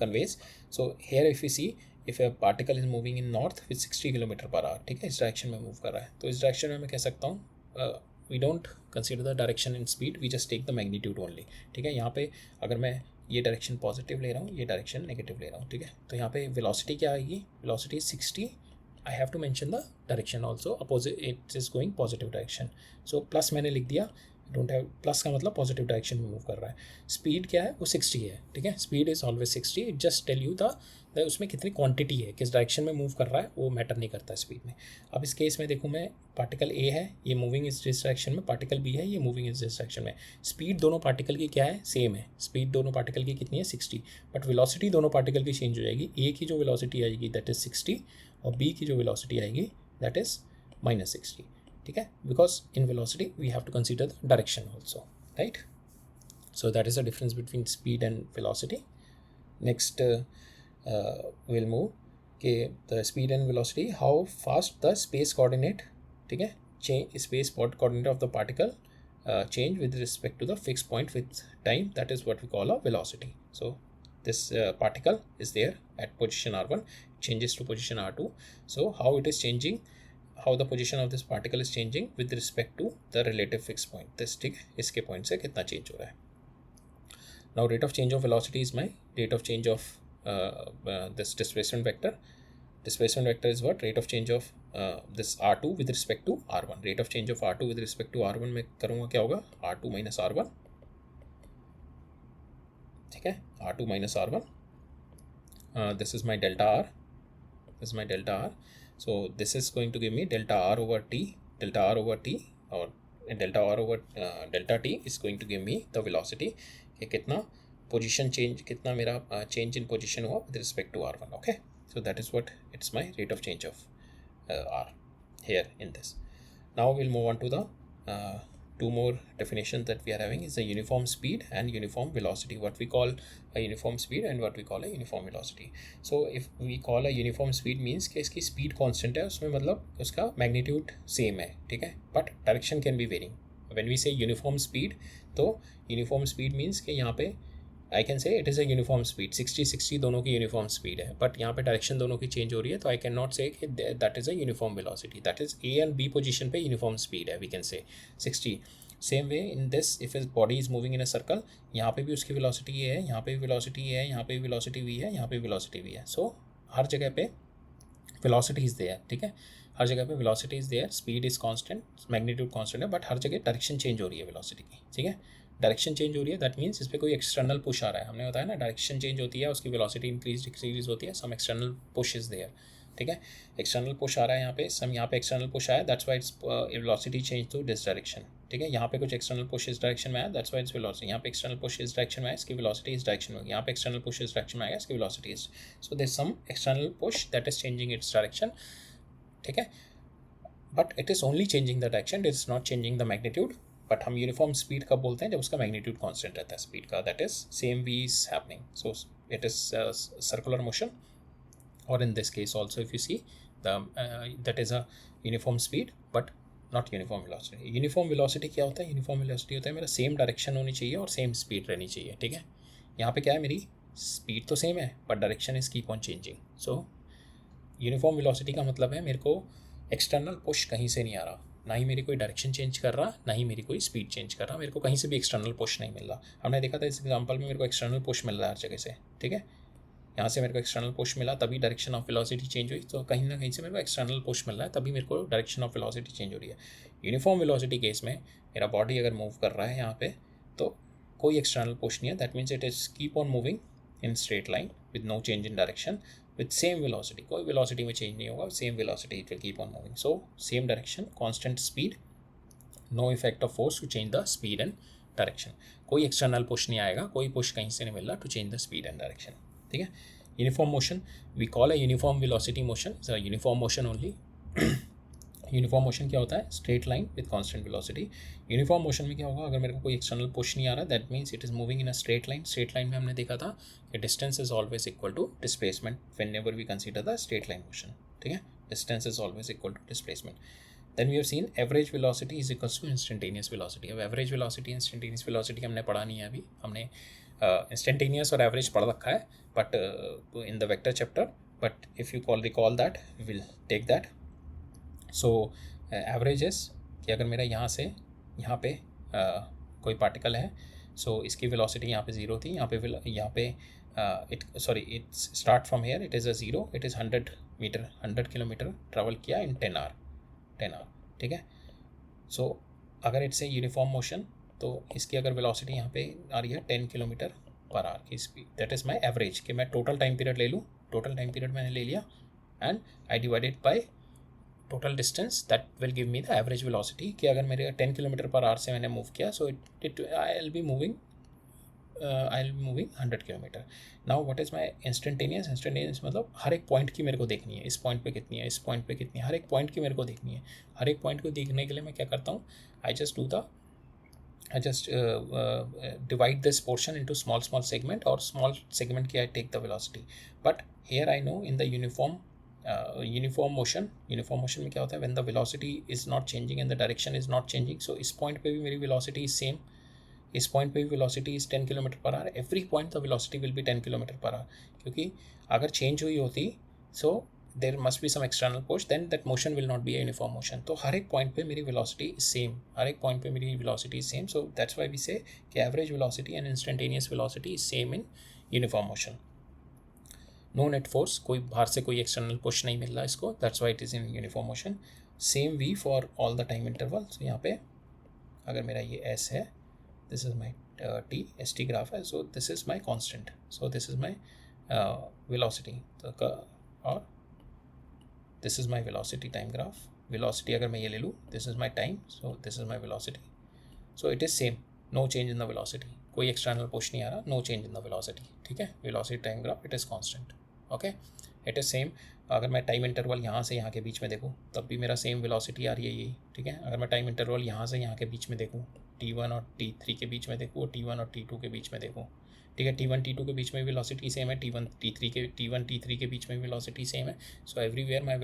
conveys. So here if you see, if a particle is moving in north with 60 kilometre per our, ठीक है, इस डायरेक्शन में मूव कर रहा है, तो इस डायरेक्शन में मैं कह सकता हूँ we don't consider the direction in speed, we just take the magnitude only. ठीक है, यहाँ पे अगर मैं ये डायरेक्शन पॉजिटिव ले रहा हूँ, ये डायरेक्शन नेगेटिव ले रहा हूँ, ठीक है, तो यहाँ पे वेलोसिटी क्या आएगी, velocity 60. I have to mention the direction also, opposite it is going positive direction. So plus मैंने लिख दिया, डोंट हैव, प्लस का मतलब पॉजिटिव डायरेक्शन में मूव कर रहा है. स्पीड क्या है, वो 60 है. ठीक है, speed is always 60. It just tell you the उसमें कितनी क्वांटिटी है, किस डायरेक्शन में मूव कर रहा है, वो मैटर नहीं करता स्पीड में. अब इस केस में देखूँ मैं, पार्टिकल ए है, ये मूविंग इस दिस डायरेक्शन में, पार्टिकल बी है, ये मूविंग इस दिस डायरेक्शन में. स्पीड दोनों पार्टिकल की क्या है, सेम है. स्पीड दोनों पार्टिकल की कितनी है, 60, बट वेलोसिटी दोनों पार्टिकल की चेंज हो जाएगी. ए की जो वेलोसिटी आएगी दैट इज 60 और बी की जो वेलोसिटी आएगी दैट इज -60. ठीक है, because in velocity we have to consider the direction also, right. So that is the difference between speed and velocity. Next will move के the speed and velocity, how fast the space coordinate, ठीक है, space coordinate of the particle change with respect to the fixed point with time, that is what we call a velocity. So this particle is there at position r1, changes to position r2. So how it is changing, how the position of this particle is changing with respect to the relative fixed point, this, ठीक है, इसके point से कितना change हो रहा है. Now rate of change of velocity is my rate of change of this displacement vector. Displacement vector is what, rate of change of this r2 with respect to r1. rate of change of r2 with respect to r1 में करूँगा क्या होगा, r2 minus r1. ठीक है, r2 minus r1. This is my delta r. This is my delta r. So this is going to give me delta r over t. Delta r over t or delta r over delta t is going to give me the velocity कि कितना position change, कितना मेरा change in position हुआ with respect to r1. Okay. So that is what it's my rate of change of r here in this. Now we'll move on to the two more definitions that we are having is the uniform speed and uniform velocity. What we call a uniform speed and what we call a uniform velocity. So if we call a uniform speed means कि इसकी speed constant है, उसमें मतलब उसका magnitude same है, ठीक है, but direction can be varying. When we say uniform speed, तो uniform speed means कि यहाँ पे आई can say it is a uniform speed, 60-60 दोनों की यूनिफॉर्म स्पीड है, बट यहाँ पे डायरेक्शन दोनों की चेंज हो रही है, तो आई कैन नॉट से कि that is a uniform velocity. That is A and B position पे यूनिफॉर्म स्पीड है, we can say 60. Same way in this, if is body is moving in a circle, यहाँ पे भी उसकी वेलोसिटी ये है, यहाँ पे भी वेलोसिटी ये है, यहाँ पे भी वेलोसिटी वी है, यहाँ पे भी वेलोसिटी वी है. सो हर जगह पे वेलोसिटी इज़ देयर, ठीक है, हर जगह पे velocity is there, speed is constant, magnitude constant है, बट हर जगह डायरेक्शन चेंज हो रही है वेलोसिटी की. ठीक है, डायरेक्शन चेंज हो रही है, दैट मीन्स इस पर कोई एक्सटर्नल पुश आ रहा है. हमने बताया ना, डायरेक्शन चेंज होती है, उसकी वेलोसिटी इंक्रीज डिक्रीज होती है, some external push is there. ठीक है, एक्सटर्नल पुश आ रहा है यहाँ पे, सम यहाँ पे एक्सटर्नल पुश आया, that's why its velocity change to this direction. ठीक है, यहाँ पे कुछ एक्सटर्नल पुश इस डायरेक्शन में आया, दैट्स वाई इट्स वेलोसिटी. यहाँ पे एक्सटर्नल पुश इस डायरेक्शन में आया, इसकी वेलोसिटी इस डायरेक्शन में, यहाँ पे एक्सटर्नल पुश इस डायरेक्शन में आया, इसकी velocity is, so there some external push that is changing its direction. ठीक है, but it is only changing the direction, it is not changing the magnitude. But हम यूनिफॉर्म स्पीड कब बोलते हैं, जब उसका मैग्नीट्यूड कांस्टेंट रहता है स्पीड का, that is same v is happening. So it is circular motion, और in this case also if you see that is a uniform speed but not uniform velocity. Uniform velocity क्या होता है, यूनिफॉर्म वेलोसिटी होता है मेरा सेम डायरेक्शन होनी चाहिए और सेम स्पीड रहनी चाहिए. ठीक है, यहाँ पे क्या है, मेरी स्पीड तो सेम है but direction is keep on changing. So uniform velocity का मतलब है मेरे को एक्सटर्नल पुश कहीं से नहीं आ रहा, ना ही मेरी कोई डायरेक्शन चेंज कर रहा, ना ही मेरी कोई स्पीड चेंज कर रहा, मेरे को कहीं से भी एक्सटर्नल पुश नहीं मिल रहा. हमने देखा था इस एग्जांपल में मेरे को एक्सटर्नल पुश मिल रहा है हर जगह से. ठीक है, यहाँ से मेरे को एक्सटर्नल पुश मिला तभी डायरेक्शन ऑफ वेलोसिटी चेंज हुई, तो कहीं ना कहीं से मेरे को एक्सटर्नल पुश मिल रहा है तभी मेरे को डायरेक्शन ऑफ वेलोसिटी चेंज हो रही है. यूनिफॉर्म वेलोसिटी केस में मेरा बॉडी अगर मूव कर रहा है यहाँ पे, तो कोई एक्सटर्नल पुश नहीं है, that means it is keep on moving in straight line with no change in direction with same velocity, कोई velocity में change नहीं होगा, same velocity it will keep on moving. So same direction, constant speed, no effect of force to change the speed and direction. कोई external push नहीं आएगा, कोई push कहीं से नहीं मिल रहा to change the speed and direction. ठीक है, Uniform motion, we call a uniform velocity motion, it's a uniform motion only. Uniform motion क्या होता है? Straight line with constant velocity. Uniform motion में क्या होगा? अगर मेरे को कोई एक्सटर्नल पुश नहीं आ रहा, that means it is moving in a straight line. Straight line में हमने देखा था कि distance is always equal to displacement whenever we consider the straight line motion. ठीक है, distance is always equal to displacement. Then we have seen average velocity is equals to instantaneous velocity. अब एवरेज वेलोसिटी इंस्टेंटेनियस वेलोसिटी हमने पढ़ा नहीं है अभी. हमने इंस्टेंटेनियस और एवरेज पढ़ रखा है but in the vector chapter. But if you recall that, we will take that. So averages कि अगर मेरा यहाँ से यहाँ पे कोई पार्टिकल है, सो इसकी वेलोसिटी यहाँ पे 0 थी, यहाँ पे it start from here, it is a 0, it is 100 kilometre travel किया इन 10 आवर. ठीक है. सो अगर इट्स ए यूनिफॉर्म मोशन, तो इसकी अगर वेलोसिटी यहाँ पे आ रही है 10 किलोमीटर पर आवर की speed, that is my average. कि मैं टोटल टाइम पीरियड ले लूँ, टोटल टाइम पीरियड मैंने ले लिया and I divided by total distance, that will give me the average velocity. कि अगर मेरे 10 किलोमीटर पर आवर से मैंने मूव किया, so it I will be moving 100 kilometre. Now what is my instantaneous मतलब हर एक पॉइंट की मेरे को देखनी है. इस पॉइंट पे कितनी है, इस पॉइंट पे कितनी है, हर एक पॉइंट की मेरे को देखनी है. हर एक पॉइंट को देखने के लिए मैं क्या करता हूँ? I just divide this portion into small segment, or small segment ki I take the velocity. But here I know in the uniform motion में क्या होता है? when the velocity is not changing and the direction is not changing, so इस point पे भी मेरी velocity is same, इस point पे भी velocity is 10 km per hour. every point the velocity will be 10 km per hour. क्योंकि अगर change हुई होती, so there must be some external push, then that motion will not be a uniform motion. तो हर एक point पे मेरी velocity is same, हर एक point पे मेरी velocity is same. So that's why we say कि average velocity and instantaneous velocity is same in uniform motion. No net force, कोई बाहर से कोई external push नहीं मिल रहा इसको, that's why it is in uniform motion. Same V for all the time interval. So यहाँ पे अगर मेरा ये S है, this is my st graph है, so this is my constant, so this is my velocity. तो और this is my velocity time graph. Velocity अगर मैं ये ले लूँ, this is my time, so this is my velocity. So it is same, no change in the velocity. कोई external push नहीं आ रहा, no change in the velocity. ठीक है, velocity time graph, it is constant. Okay, it is same. अगर मैं टाइम इंटरवल यहाँ से यहाँ के बीच में देखूँ, तब भी मेरा सेम वेलोसिटी आ रही है यही. ठीक है, अगर मैं टाइम इंटरवल यहाँ से यहाँ के बीच में देखूँ, T1 और T3 के बीच में देखूँ, और T1 और T2 के बीच में देखूँ. ठीक है, T1 T2 के बीच में वेलोसिटी सेम है, T1 T3 के बीच में वेलोसिटी सेम है. So everywhere my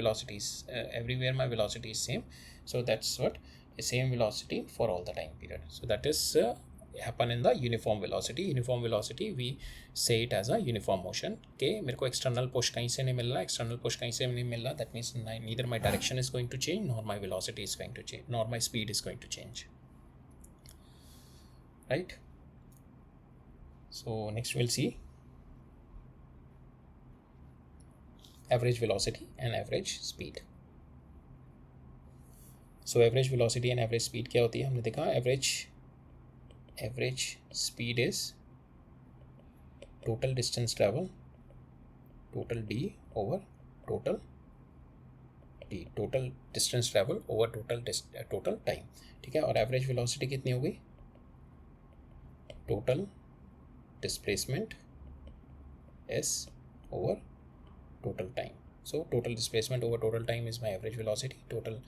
velocity is same. So that's what same velocity for all the time period. So that is happen in the uniform velocity. Uniform velocity we say it as a uniform motion. के मेरे को external push कहीं से नहीं मिल रहा, external push कहीं से नहीं मिल रहा, that means neither my direction is going to change, nor my velocity is going to change, nor my speed is going to change. Right? So next we'll see average velocity and average speed. So average velocity and average speed क्या होती है? हमने देखा average speed is total distance travel, total d over total t, total distance travel over total time. ठीक है, और average velocity कितनी होगी? total displacement s over total time. So total displacement over total time is my average velocity, total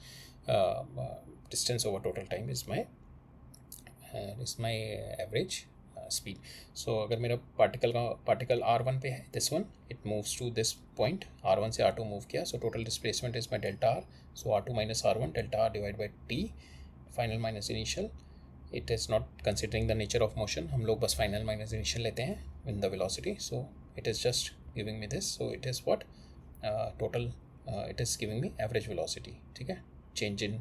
distance over total time is my average speed. So अगर मेरा पार्टिकल R1 पे है, this one it moves to this point, R1 से R2 मूव किया, so total displacement is my delta R, so R2 minus R1, delta R divided by T, final minus initial. It is not considering the nature of motion, हम लोग बस final minus initial लेते हैं in the velocity, so it is just giving me this. So it is what total it is giving me average velocity. ठीक है, change in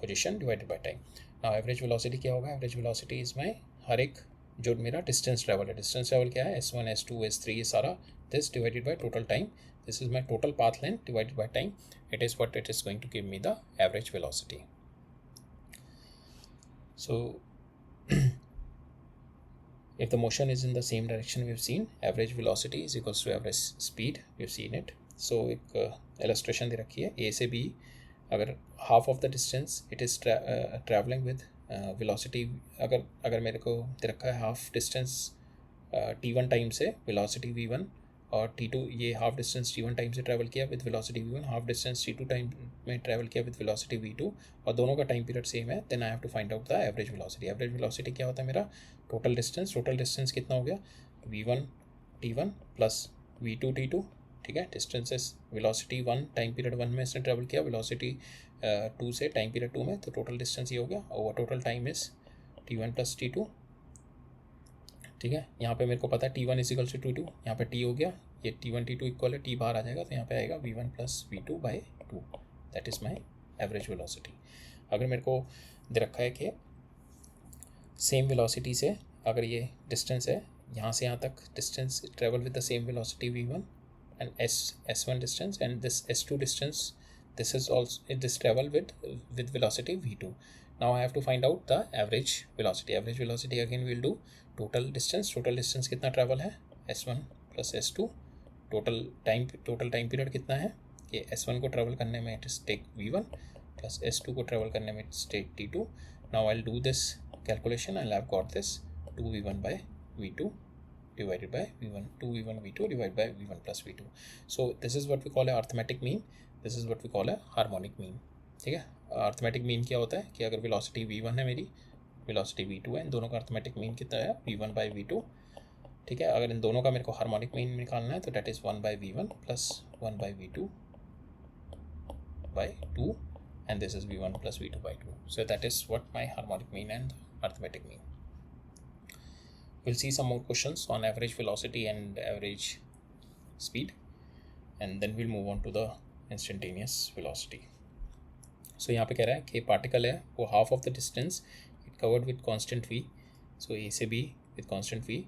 position divided by time. Now average velocity क्या होगा? Average velocity is my हर एक जो मेरा distance travel है, distance travel क्या है? S1 S2 S3 ये सारा, this divided by total time, this is my total path length divided by time. It is what it is going to give me the average velocity. So if the motion is in the same direction, we've seen average velocity is equals to average speed, we've seen it. So एक illustration दे रखी है, A से B अगर half of the distance it is traveling with velocity, अगर मेरे को दे रखा है half distance T1 टाइम से velocity V1 और T2 ये हाफ डिस्टेंस T1 टाइम से ट्रैवल किया with velocity V1, half distance T2 time में ट्रैवल किया विद वेलोसिटी V2 और दोनों का टाइम पीरियड सेम है, then I have to find out the average velocity. Average velocity क्या होता है मेरा? टोटल डिस्टेंस कितना हो गया? V1 T1 plus V2 T2, ठीक है। डिस्टेंसेस वेलोसिटी 1 टाइम पीरियड 1 में इसने ट्रैवल किया, वेलोसिटी 2 से टाइम पीरियड 2 में, तो टोटल डिस्टेंस ये हो गया over total time is T1 plus T2, ठीक है। यहाँ पे मेरे को पता है T1 is equal to T2, यहाँ पे T हो गया, ये T1 T2 इक्वल है, T बाहर आ जाएगा तो यहाँ पे आएगा V1 plus V2 by 2, that is my average velocity. अगर मेरे को दे रखा है कि सेम वेलोसिटी से अगर ये डिस्टेंस है यहाँ से यहाँ तक, distance travel with the same velocity V1 and S1 distance and this S2 distance, this is also this travel with velocity V2. Now I have to find out the average velocity. Average velocity again we'll do total distance कितना travel है? S1 plus S2, total time period कितना है? ये S1 को travel करने में it is take V1 plus S2 को travel करने में it is take T2. Now I'll do this calculation and I've got this 2V1 by V2 divided by V1, 2V1 V2 divided by V1 plus V2. So this is what we call a arithmetic mean, this is what we call a harmonic mean, ठीक है। अर्थमेटिक मीन क्या होता है कि अगर वेलोसिटी V1 है, मेरी वेलोसिटी V2 है, इन दोनों का अर्थमेटिक मीन कितना है? V1 बाई V2, ठीक है। अगर इन दोनों का मेरे को हार्मोनिक मीन निकालना है तो that is 1 by V1 plus 1 by V2 by 2 and this is V1 plus V2 by 2. So that is what my harmonic mean and arithmetic mean. We'll see some more questions on average velocity and average speed, and then we'll move on to the instantaneous velocity. So यहाँ पे कह रहा है कि पार्टिकल है वो half of the distance it covered with constant v, so A से B with constant v,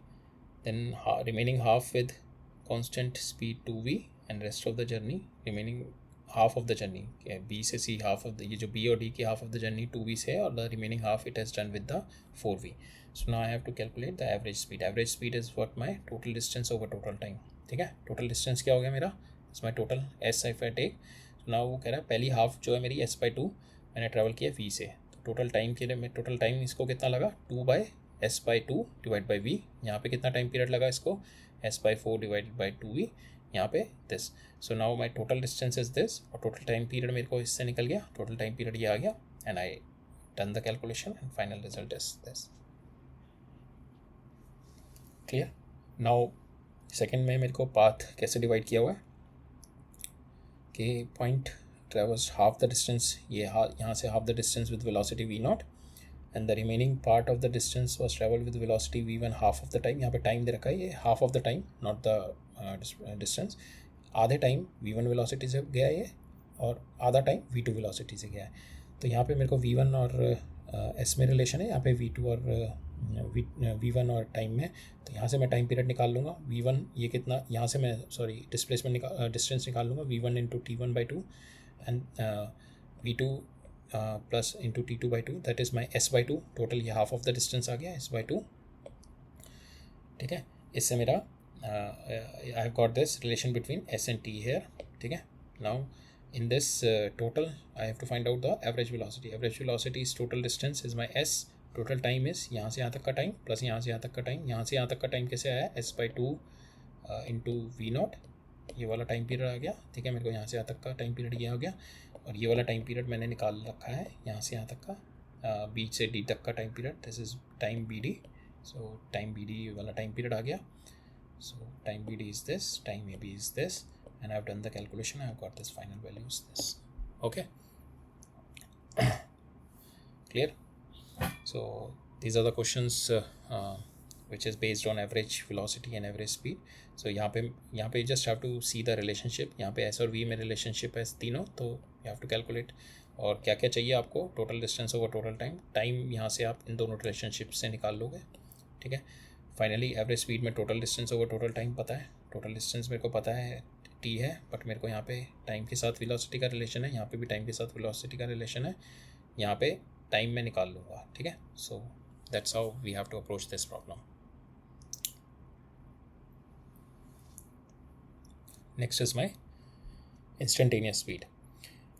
then remaining half with constant speed 2v and rest of the journey remaining half of the journey, B से C half of the, ये जो B और D की half of the journey 2v से है और the remaining half it has done with the 4v. So now I have to calculate the average speed. Average speed is what my total distance over total time, ठीक है। total distance क्या हो गया मेरा? It's my total S if I take. So now वो कह रहा है पहली हाफ जो है मेरी S by 2 मैंने ट्रैवल किया V से, तो टोटल टाइम के लिए मैं टोटल टाइम इसको कितना लगा? 2 by S by 2 divide by V। यहाँ पे कितना टाइम पीरियड लगा इसको? S by 4 divided by 2v, यहाँ पे this. So now my total distance is this और टोटल टाइम पीरियड मेरे को इससे निकल गया, टोटल टाइम पीरियड ये आ गया and I done the calculation and final result is this. Clear? Now second में मेरे को पाथ कैसे डिवाइड किया हुआ है कि point travels half the distance, ये यहाँ से half the distance with velocity V0 and the remaining part of the distance was traveled with velocity V1 half of the time. यहाँ पे टाइम दे रखा है, ये half of the time not the distance, आधे टाइम V1 वेलोसिटी से गया ये और आधा टाइम V2 वेलोसिटी से गया है। तो यहाँ पे मेरे को V1 और S में रिलेशन है, यहाँ पे V2 और V1 और टाइम में, तो यहाँ से मैं टाइम पीरियड निकाल लूँगा। V1 ये कितना, यहाँ से मैं डिस्प्लेसमेंट डिस्टेंस निकाल लूँगा V1 into T1 by 2 and V2 plus into T2 by 2, that is my S by 2। Total ये हाफ ऑफ द डिस्टेंस आ गया S बाई 2, ठीक है। इससे मेरा I have got this relation between S and T here, ठीक है। Now in this total I have to find out the average velocity. Average velocity is total distance is my S, total time is यहाँ से यहाँ तक का टाइम प्लस यहाँ से यहाँ तक का टाइम, यहाँ से यहाँ तक का टाइम कैसे आया? S बाई 2 इंटू V0, ये वाला टाइम पीरियड आ गया, ठीक है। मेरे को यहाँ से यहाँ तक का टाइम पीरियड ये हो गया और ये वाला टाइम पीरियड मैंने निकाल रखा है यहाँ से यहाँ तक का, B से D तक का time period, this is time BD। So time BD वाला टाइम पीरियड आ गया। सो time BD is this, time AB is this, and I've done the calculation. I've got this final value is this. Okay. Clear? So these are the questions which is based on average velocity and average speed. So यहाँ पे just have to see the relationship. यहाँ पे S और V में relationship है तीनों, तो you have to calculate और क्या क्या चाहिए आपको, total distance over total time, time यहाँ से आप इन दोनों relationship से निकाल लोगे, ठीक है। फाइनली एवरेज स्पीड में total distance over total time पता है, टोटल डिस्टेंस मेरे को पता है T है, बट मेरे को यहाँ पे टाइम के साथ वेलोसिटी का रिलेशन है, यहाँ पे भी टाइम के साथ वेलोसिटी का रिलेशन है, यहाँ पे टाइम में निकाल लूँगा, ठीक है। So that's how we have to approach this problem. Next is my instantaneous speed,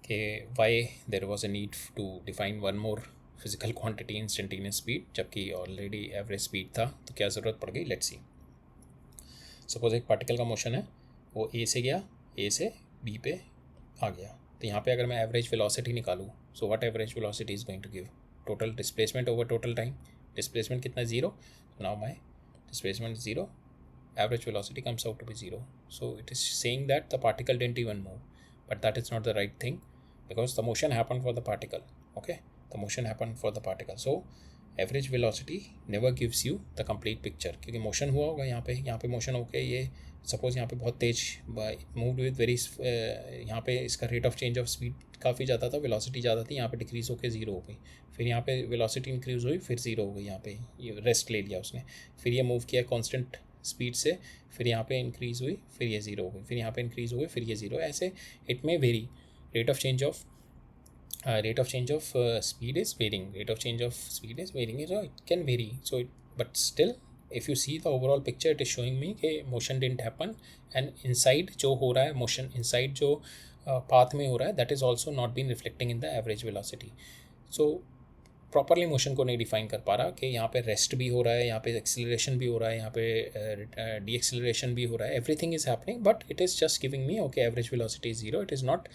कि why there was a need to define one more physical quantity instantaneous speed, जबकि ऑलरेडी एवरेज स्पीड था, तो क्या ज़रूरत पड़ गई, लेट्स सी। सपोज एक पार्टिकल का मोशन है, वो ए से गया, ए से बी पे आ गया, तो यहाँ पे अगर मैं एवरेज वेलोसिटी निकालूँ, so what average velocity is going to give, total displacement over total time, displacement कितना, 0, now my displacement is 0, average velocity comes out to be 0. So it is saying that the particle didn't even move, but that is not the right thing, because the motion happened for the particle. Okay, the motion happened for the particle. So average velocity never gives you the complete picture, क्योंकि motion हुआ होगा यहाँ पे motion होके ये सपोज यहाँ पे बहुत तेज मूव विद वेरी, यहाँ पे इसका rate of change of speed काफ़ी ज़्यादा था, वेलोसिटी ज़्यादा थी, यहाँ पे डिक्रीज़ होकर 0 हो गई, फिर यहाँ पे वेलोसिटी इंक्रीज़ हुई, फिर 0 हो गई, यहाँ पे ये रेस्ट ले लिया उसने, फिर ये मूव किया कांस्टेंट स्पीड से, फिर यहाँ पे इंक्रीज़ हुई, फिर ये 0 हो गई, फिर यहाँ पे इंक्रीज़ हुई, फिर ये 0, ऐसे it may very, rate of change of speed is varying, rate of change of speed is varying, so it can vary, so but still if you see the overall picture, it is showing me कि motion didn't happen, and inside जो हो रहा है motion, inside जो path में हो रहा है, that is also not been reflecting in the average velocity. So properly motion को नहीं डिफाइन कर पा रहा कि यहाँ पे रेस्ट भी हो रहा है, यहाँ पे एक्सेलरेशन भी हो रहा है, यहाँ पे डी एक्सेलरेशन भी हो रहा है, everything is happening, but it is just giving me okay average velocity is 0, it is not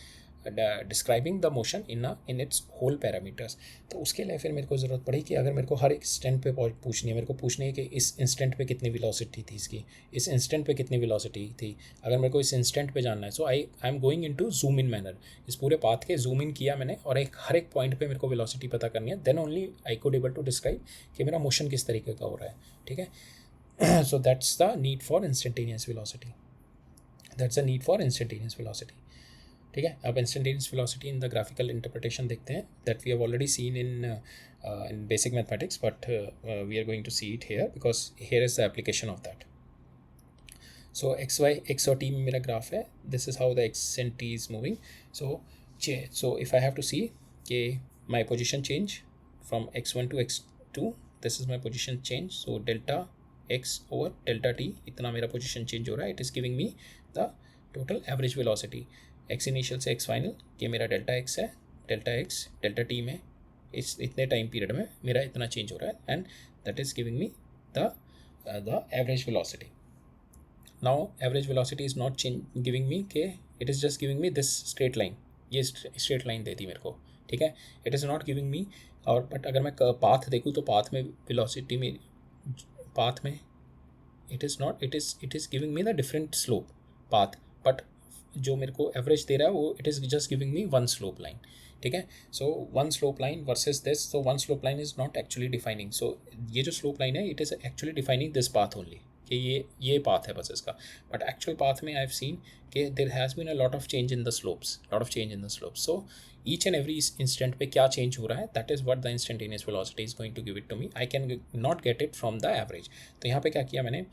describing the motion in its whole parameters. तो उसके लिए फिर मेरे को ज़रूरत पड़ी कि अगर मेरे को हर एक इंस्टेंट पे पूछनी है, मेरे को पूछनी है कि इस इंस्टेंट पे कितनी वेलोसिटी थी इसकी, इस इंस्टेंट पे कितनी वेलोसिटी थी, अगर मेरे को इस इंस्टेंट पे जानना है, so I am going into zoom in manner, इस पूरे पाथ के जूम इन किया मैंने, और हर एक पॉइंट पे मेरे को वेलोसिटी पता करनी है, then only I could able to describe कि मेरा मोशन किस तरीके का हो रहा है. ठीक है, so that's the need for instantaneous velocity, that's the need for instantaneous velocity. ठीक है, अब instantaneous velocity in the graphical interpretation देखते हैं, that we have already seen in basic mathematics, but we are going to see it here because here is the application of that. So X और टी में मेरा ग्राफ है, this is how the X and T is moving. So if I have to सी के my position change from x1 to x2, this is my position change, so delta x over delta T, इतना मेरा पोजिशन चेंज हो रहा है, it is giving me the total average velocity. X initial से एक्स फाइनल, ये मेरा डेल्टा एक्स है, डेल्टा एक्स डेल्टा टी में इस इतने टाइम पीरियड में मेरा इतना चेंज हो रहा है, and that is giving me the average velocity. Now average velocity is not giving me के, it is just giving me this straight line, ये स्ट्रेट लाइन देती मेरे को. ठीक है, it is not giving me, और बट अगर मैं पाथ देखूँ तो पाथ में वेलोसिटी में, पाथ में it is giving me the different slope path, but जो मेरे को एवरेज दे रहा है वो it is just giving me one slope line. ठीक है, so one slope line versus this, so one slope line is not actually defining, so ये जो स्लोप लाइन है it is actually defining this path only, कि ये पाथ है बस इसका, बट एक्चुअल पाथ में आई हैव सीन कि there has been a lot of change in the slopes, so each and every instant पे क्या चेंज हो रहा है, that is what the instantaneous velocity is going to give it to me, I can not get it from the average. तो यहाँ पे क्या किया मैंने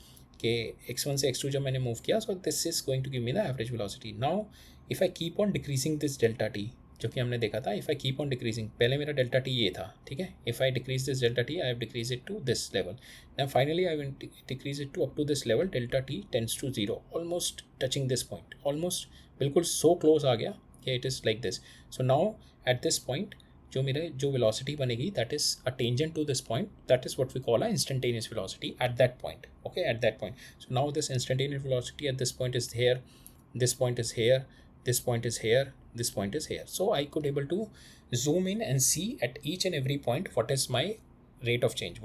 कि x1 से x2 जब मैंने मूव किया, so this is going to give me the average velocity. Now if I keep on decreasing this delta T, जो कि हमने देखा था, if I keep on decreasing, पहले मेरा डेल्टा टी ये था. ठीक है, if I decrease this delta T, I have decrease it to this level, now finally I will decrease it to up to this level, delta T tends to 0, almost touching this point, almost बिल्कुल सो क्लोज आ गया कि it is like this. So now at this point जो वेलोसिटी बनेगी, that is a tangent to this point, that is what we call a instantaneous velocity at that point. Okay, at that point, so now this instantaneous velocity at this point is here, this point is here, this point is here, this point is here, so I could able to zoom in and see at each and every point what is my rate of change,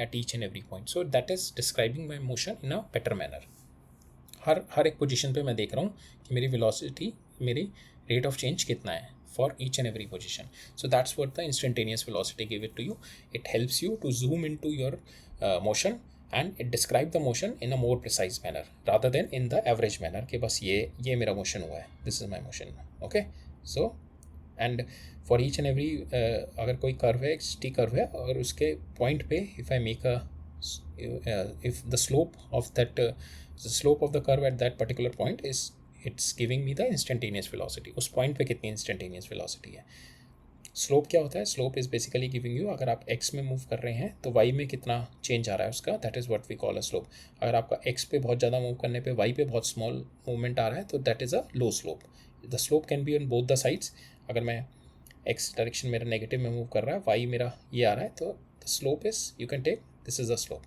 at each and every point, so that is describing my motion in a better manner. हर एक पोजीशन पे मैं देख रहा हूँ कि मेरी वेलोसिटी, मेरी रेट ऑफ चेंज कितना है for each and every position. So that's what the instantaneous velocity give it to you. It helps you to zoom into your motion and it describe the motion in a more precise manner rather than in the average manner कि बस ये मेरा motion हुआ है, this is my motion. Okay, so and for each and every अगर कोई curve है, xt curve है, और उसके point पे if I make a if the slope of that the slope of the curve at that particular point is, it's giving me the instantaneous velocity, उस point पे कितनी instantaneous velocity है. स्लोप क्या होता है, slope is basically giving you, अगर आप x में मूव कर रहे हैं तो y में कितना चेंज आ रहा है उसका, that is what we call a slope. अगर आपका x पे बहुत ज़्यादा मूव करने पे y पे बहुत स्मॉल मूवमेंट आ रहा है तो that is a low slope. The slope can be on both the sides. अगर मैं x डायरेक्शन मेरा नेगेटिव में मूव कर रहा है, y मेरा ये आ रहा है, तो the slope is, you can take this is the slope.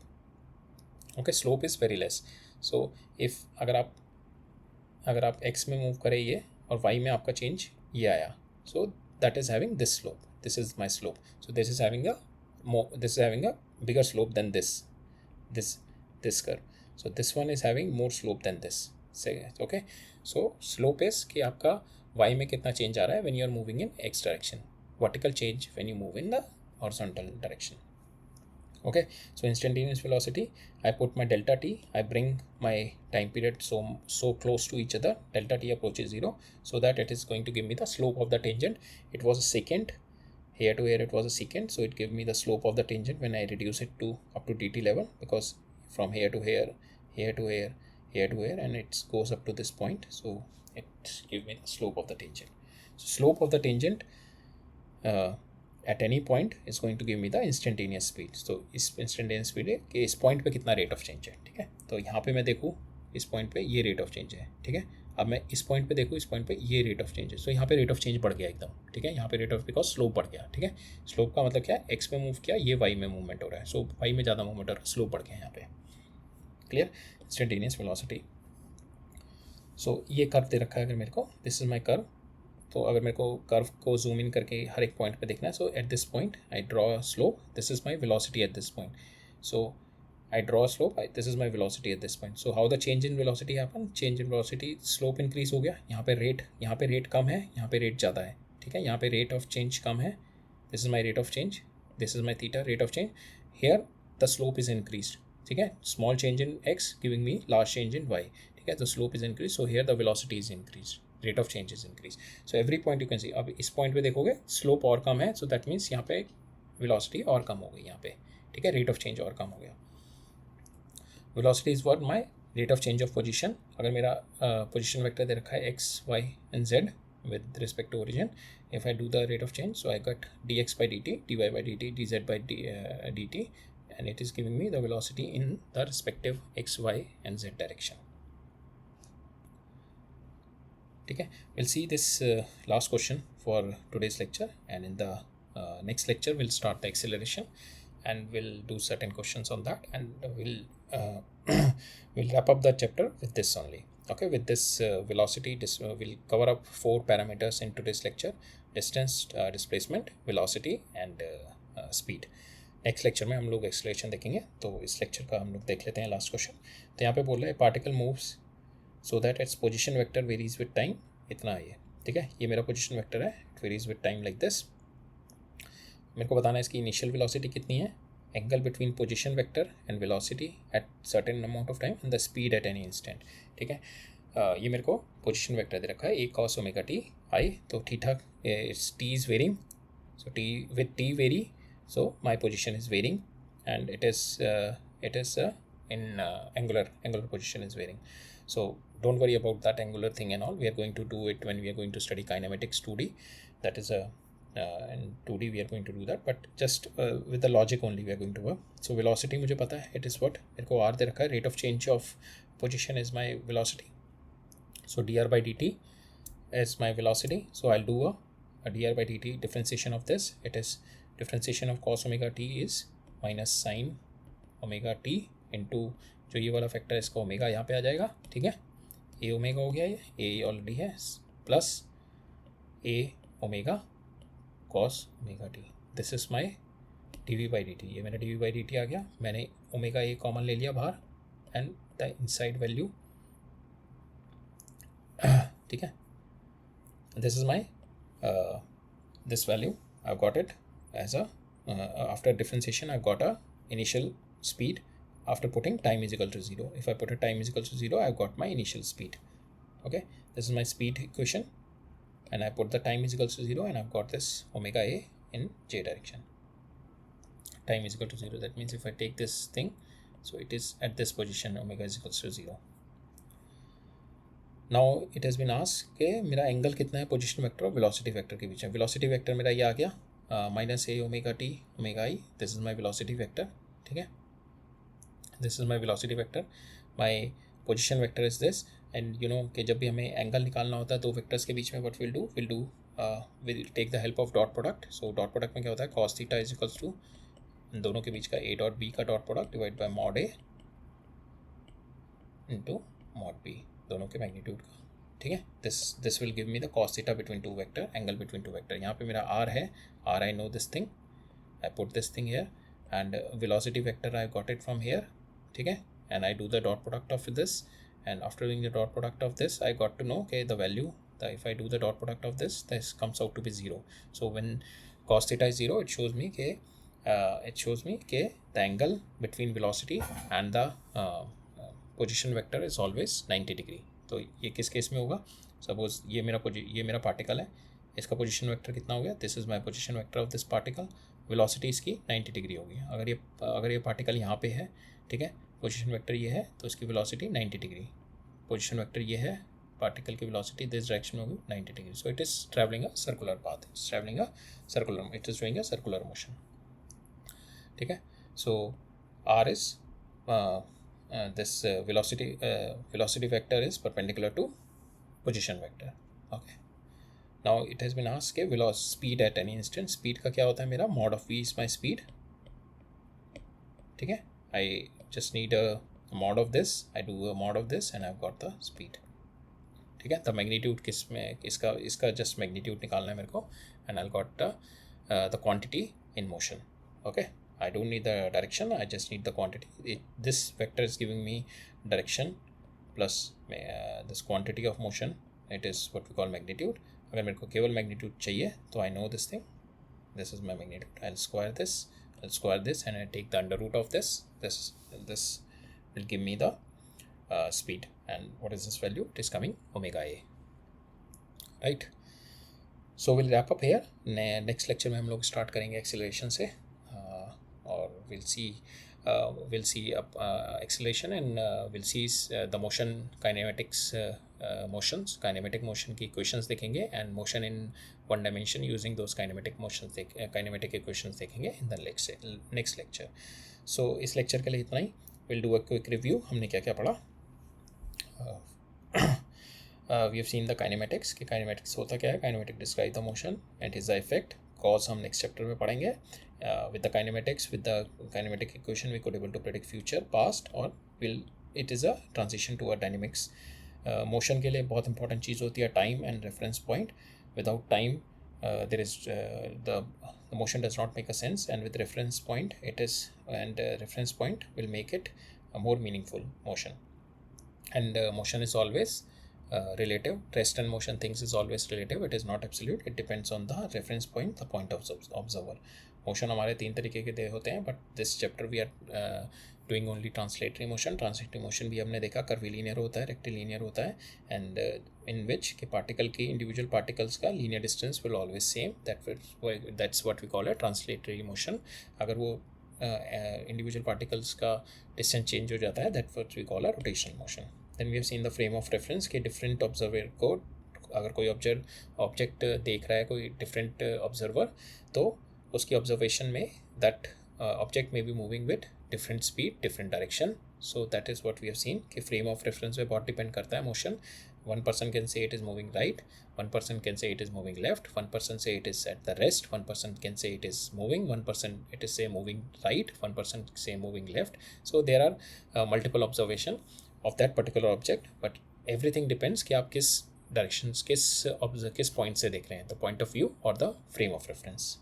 Okay, slope is very less. So if अगर आप x में मूव करें ये और y में आपका चेंज ये आया, so that is having this slope, this is my slope, so this is having a bigger slope than this curve. So this one is having more slope than this. Say, okay. So slope is कि आपका y में कितना change आ रहा है when you are moving in x direction. Vertical change when you move in the horizontal direction. Okay. So instantaneous velocity, I put my delta t, I bring my time period so close to each other, delta t approaches 0, so that it is going to give me the slope of the tangent. It was a secant. Here to here it was a secant, so it gave me the slope of the tangent when I reduce it to up to dt level, because from here to here, here to here, here to here, and it goes up to this point, so it gives me the slope of the tangent. So slope of the tangent at any point is going to give me the instantaneous speed. So इस instantaneous speed है कि इस point पे कितना rate of change है, ठीक है. तो यहाँ पे मैं देखूँ इस point पे ये rate of change है, ठीक है. अब मैं इस पॉइंट पे देखूँ, इस पॉइंट पे ये रेट ऑफ चेंज है, सो यहाँ पे रेट ऑफ चेंज बढ़ गया एकदम, ठीक है. यहाँ पे रेट ऑफ, बिकॉज स्लोप बढ़ गया, ठीक है. स्लोप का मतलब क्या है, एक्स में मूव किया, ये वाई में मूवमेंट हो रहा है, सो वाई में ज़्यादा मूवमेंट हो रहा है, स्लोप बढ़ गया यहाँ पे. क्लियर. Instantaneous velocity. सो ये कर्व दे रखा है अगर मेरे को, दिस इज माई कर्व. तो अगर मेरे को कर्व को जूम इन करके हर एक पॉइंट पे देखना है, so at this point I draw slope, this is my velocity at this point. So I draw a slope, this is my velocity at this point. So how the change in velocity happen? Change in velocity, slope increase हो गया, यहाँ पे rate कम है, यहाँ पे rate ज़्यादा है, ठीक है. यहाँ पे rate of change कम है, this is my rate of change, this is my theta rate of change. Here the slope is increased, ठीक है. Small change in x giving me large change in y, ठीक है. The slope is increased, so here the velocity is increased, rate of change is increased. So every point you can see. अब इस point पे देखोगे slope और कम है, so that means यहाँ पे velocity और कम हो गई यहाँ पे, ठीक है. rate of change और कम हो गया. Velocity is what my rate of change of position. अगर मेरा पोजीशन वेक्टर दे रखा है X Y and Z with respect to origin, if I do the rate of change, so I got D X by D T, D Y by D T, D Z by D T, and it is giving me the velocity in the respective X Y and Z direction. ठीक है. Will see this last question for today's lecture, and in the next lecture we'll start the acceleration, and we'll do certain questions on that, and we'll wrap up the chapter with this only. Okay, with this velocity, we'll cover up 4 parameters in today's lecture: distance, displacement, velocity and speed. Next lecture में हम लोग एक्सेलरेशन देखेंगे. तो इस लेक्चर का हम लोग देख लेते हैं लास्ट क्वेश्चन. तो यहाँ पे बोल रहा है particle moves so that its position vector varies with time. इतना है ये, ठीक है. ये मेरा पोजिशन वेक्टर है, it varies with time like this. मेरे को बताना है इसकी इनिशियल वेलोसिटी कितनी है, angle between position vector and velocity at certain amount of time and the speed at any instant. ठीक है. ये मेरे को पोजीशन वेक्टर दे रखा है, A cos omega T I. तो theta it's T is varying, so T with T vary, so my position is varying, and it is in angular position is varying. So don't worry about that angular thing and all. We are going to do it when we are going to study kinematics 2D. That is in 2D we are going to do that, but just with the logic only we are going to work. So velocity मुझे पता है, it is what मेरे को r दे रखा है, rate of change of position is my velocity. So dr by dt is my velocity. So I'll do a dr by dt differentiation of this. It is differentiation of cos omega t is minus sin omega t into जो ये वाला फैक्टर है इसका ओमेगा यहाँ पे आ जाएगा. ठीक है. ए ओमेगा हो गया, ये ए ऑलरेडी है, plus a omega cos omega t. This is my d v by D t. ये मेरा d v by D t आ गया. मैंने ओमेगा ए कॉमन ले लिया बाहर, एंड द इनसाइड वैल्यू, ठीक है. This is my this value I got it as a after differentiation I got a initial speed after putting time is equal to 0. If I put a time is equal to 0, I've got my initial speed. Okay, this is my speed equation, and I put the time is equal to 0, and I've got this omega a in j direction. Time is equal to 0, that means if I take this thing, so it is at this position omega is equal to 0. Now it has been asked कि मेरा एंगल कितना है पोजिशन वेक्टर और वेलोसिटी वेक्टर के बीच में. वेलोसिटी वेक्टर मेरा ये आ गया minus A omega T omega I. This is my velocity vector. ठीक है. This is my velocity vector. My position vector is this. And you know कि जब भी हमें एंगल निकालना होता है दो वेक्टर्स के बीच में, what will do will take the help of dot product. So dot product में क्या होता है, cos theta is equals to in दोनों के बीच का ए डॉट बी का dot product divide by mod a into mod b, दोनों के मैग्नीट्यूड का, ठीक है. This will give me the cos theta between two vector, angle between two vector. यहाँ पे मेरा आर है, are I know this thing, I put this thing here, and velocity vector I got it from here, ठीक है. And I do the dot product of this, and after doing the dot product of this I got to know, okay, the value, if I do the dot product of this comes out to be 0. So when cos theta is 0, it shows me the angle between velocity and the position vector is always 90 degree. तो ये किस केस में होगा? सपोज ये मेरा पार्टिकल है, इसका पोजिशन वेक्टर कितना हो गया? This is my position vector of this particle, velocity इसकी 90 डिग्री होगी. अगर ये पार्टिकल यहाँ पे है, ठीक है, पोजीशन वेक्टर ये है, तो इसकी वेलोसिटी 90 डिग्री. पोजीशन वेक्टर ये है, पार्टिकल की वेलोसिटी दिस डायरेक्शन में होगी 90 degree. So it is travelling a circular path, it is doing a circular motion, ठीक है. So r is this velocity vector is perpendicular to position vector. Okay, now it has been asked के velocity speed at any instant. speed का क्या होता है मेरा? mod of v is my speed, ठीक है. I just need a mod of this, I do a mod of this and I've got the speed, ठीक है. the magnitude किस में, इसका just magnitude निकालना है मेरे को, and I'll got the quantity in motion. Okay, I don't need the direction, I just need the quantity. This vector is giving me direction plus this quantity of motion, it is what we call magnitude. अगर मेरे को केवल magnitude चाहिए तो I know this thing, this is my magnitude. I'll square this and I take the under root of this. This will give me the speed, and what is this value? It is coming omega a, right? So we'll wrap up here. Next lecture में हम लोग start करेंगे acceleration से, और we'll see acceleration, and we'll see the motion kinematics, kinematic motion की equations देखेंगे, and motion in one dimension using those kinematic equations देखेंगे in the next lecture. So इस lecture के लिए इतना ही. We'll do a quick review. हमने क्या क्या पढ़ा? We have seen the kinematics. कि kinematics होता क्या है? Kinematic describe the motion and is the effect. Cause हम next chapter में पढ़ेंगे. With the kinematic equation we could able to predict future, past, or it is a transition to a dynamics. Motion के लिए बहुत important चीज़ होती है time and reference point. Without time there is the motion does not make a sense, and with reference point reference point will make it a more meaningful motion. And motion is always relative. Rest and motion things is always relative, it is not absolute. It depends on the reference point, the point of observer. Motion हमारे 3 तरीके के होते हैं, but this chapter we are doing only translatory motion. Translatory motion भी हमने देखा कर्वीलिनियर होता है, रेक्टिलिनियर होता है, एंड इन विच के पार्टिकल की इंडिविजुअल पार्टिकल्स का linear distance will always same. That's what we call है ट्रांसलेटरी मोशन. अगर वो इंडिविजुअल पार्टिकल्स का डिस्टेंस चेंज हो जाता है, that's what we call a rotational motion. Then we have seen the frame of reference के डिफरेंट ऑब्जर्वर को, अगर कोई ऑब्जेक्ट देख रहा है कोई डिफरेंट ऑब्जर्वर, तो उसकी ऑब्जर्वेशन में that object may be moving with different speed, different direction. So that is what we have seen कि फ्रेम ऑफ रेफरेंस पे बहुत डिपेंड करता है motion. One person can say it is moving right, one person can say it is moving left, one person say it is at the rest, one person can say it is moving, one person it is say moving right, one person से moving left. So there are multiple observation of that particular object, but everything depends कि आप किस डायरेक्शन, किस पॉइंट से देख रहे हैं, द पॉइंट ऑफ व्यू और the frame of reference.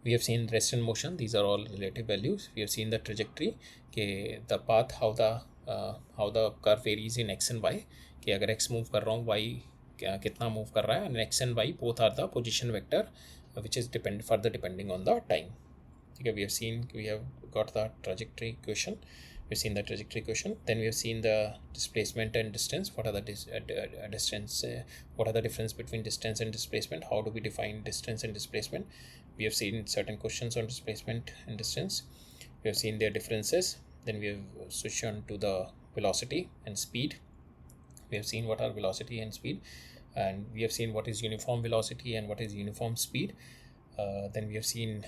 We have seen rest and motion, these are all relative values. We have seen the trajectory, के the path, how the curve varies in x and y, कि अगर x move कर रहा हूँ, y कितना move कर रहा है, and x and y both are the position vector which is further depending on the time. Okay, we have got the trajectory equation. We've seen the trajectory equation. Then we have seen the displacement and distance. What are the distance? What are the difference between distance and displacement? How do we define distance and displacement? We have seen certain questions on displacement and distance. We have seen their differences. Then we have switched on to the velocity and speed. We have seen what are velocity and speed, and we have seen what is uniform velocity and what is uniform speed. Then we have seen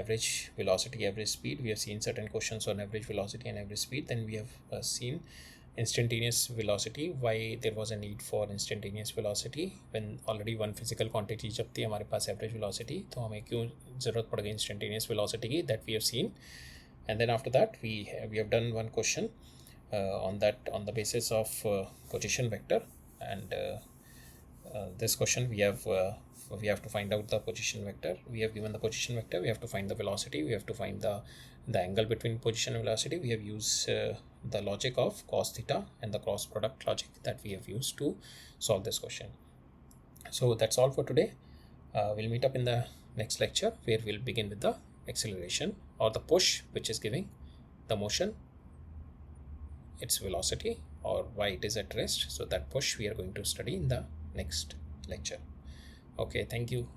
average velocity, average speed. We have seen certain questions on average velocity and average speed. Then we have seen instantaneous velocity, why there was a need for instantaneous velocity when already one physical quantity जब थी हमारे पास average velocity, तो हमें क्यों ज़रूरत पड़ गई instantaneous velocity की, that we have seen. And then after that we have done one question on the basis of position vector. And this question we have to find out the position vector. We have given the position vector, we have to find the velocity, we have to find the angle between position and velocity. We have used the logic of cos theta and the cross product logic that we have used to solve this question. So that's all for today. We'll meet up in the next lecture, where we'll begin with the acceleration or the push, which is giving the motion its velocity, or why it is at rest. So that push we are going to study in the next lecture. Okay, thank you.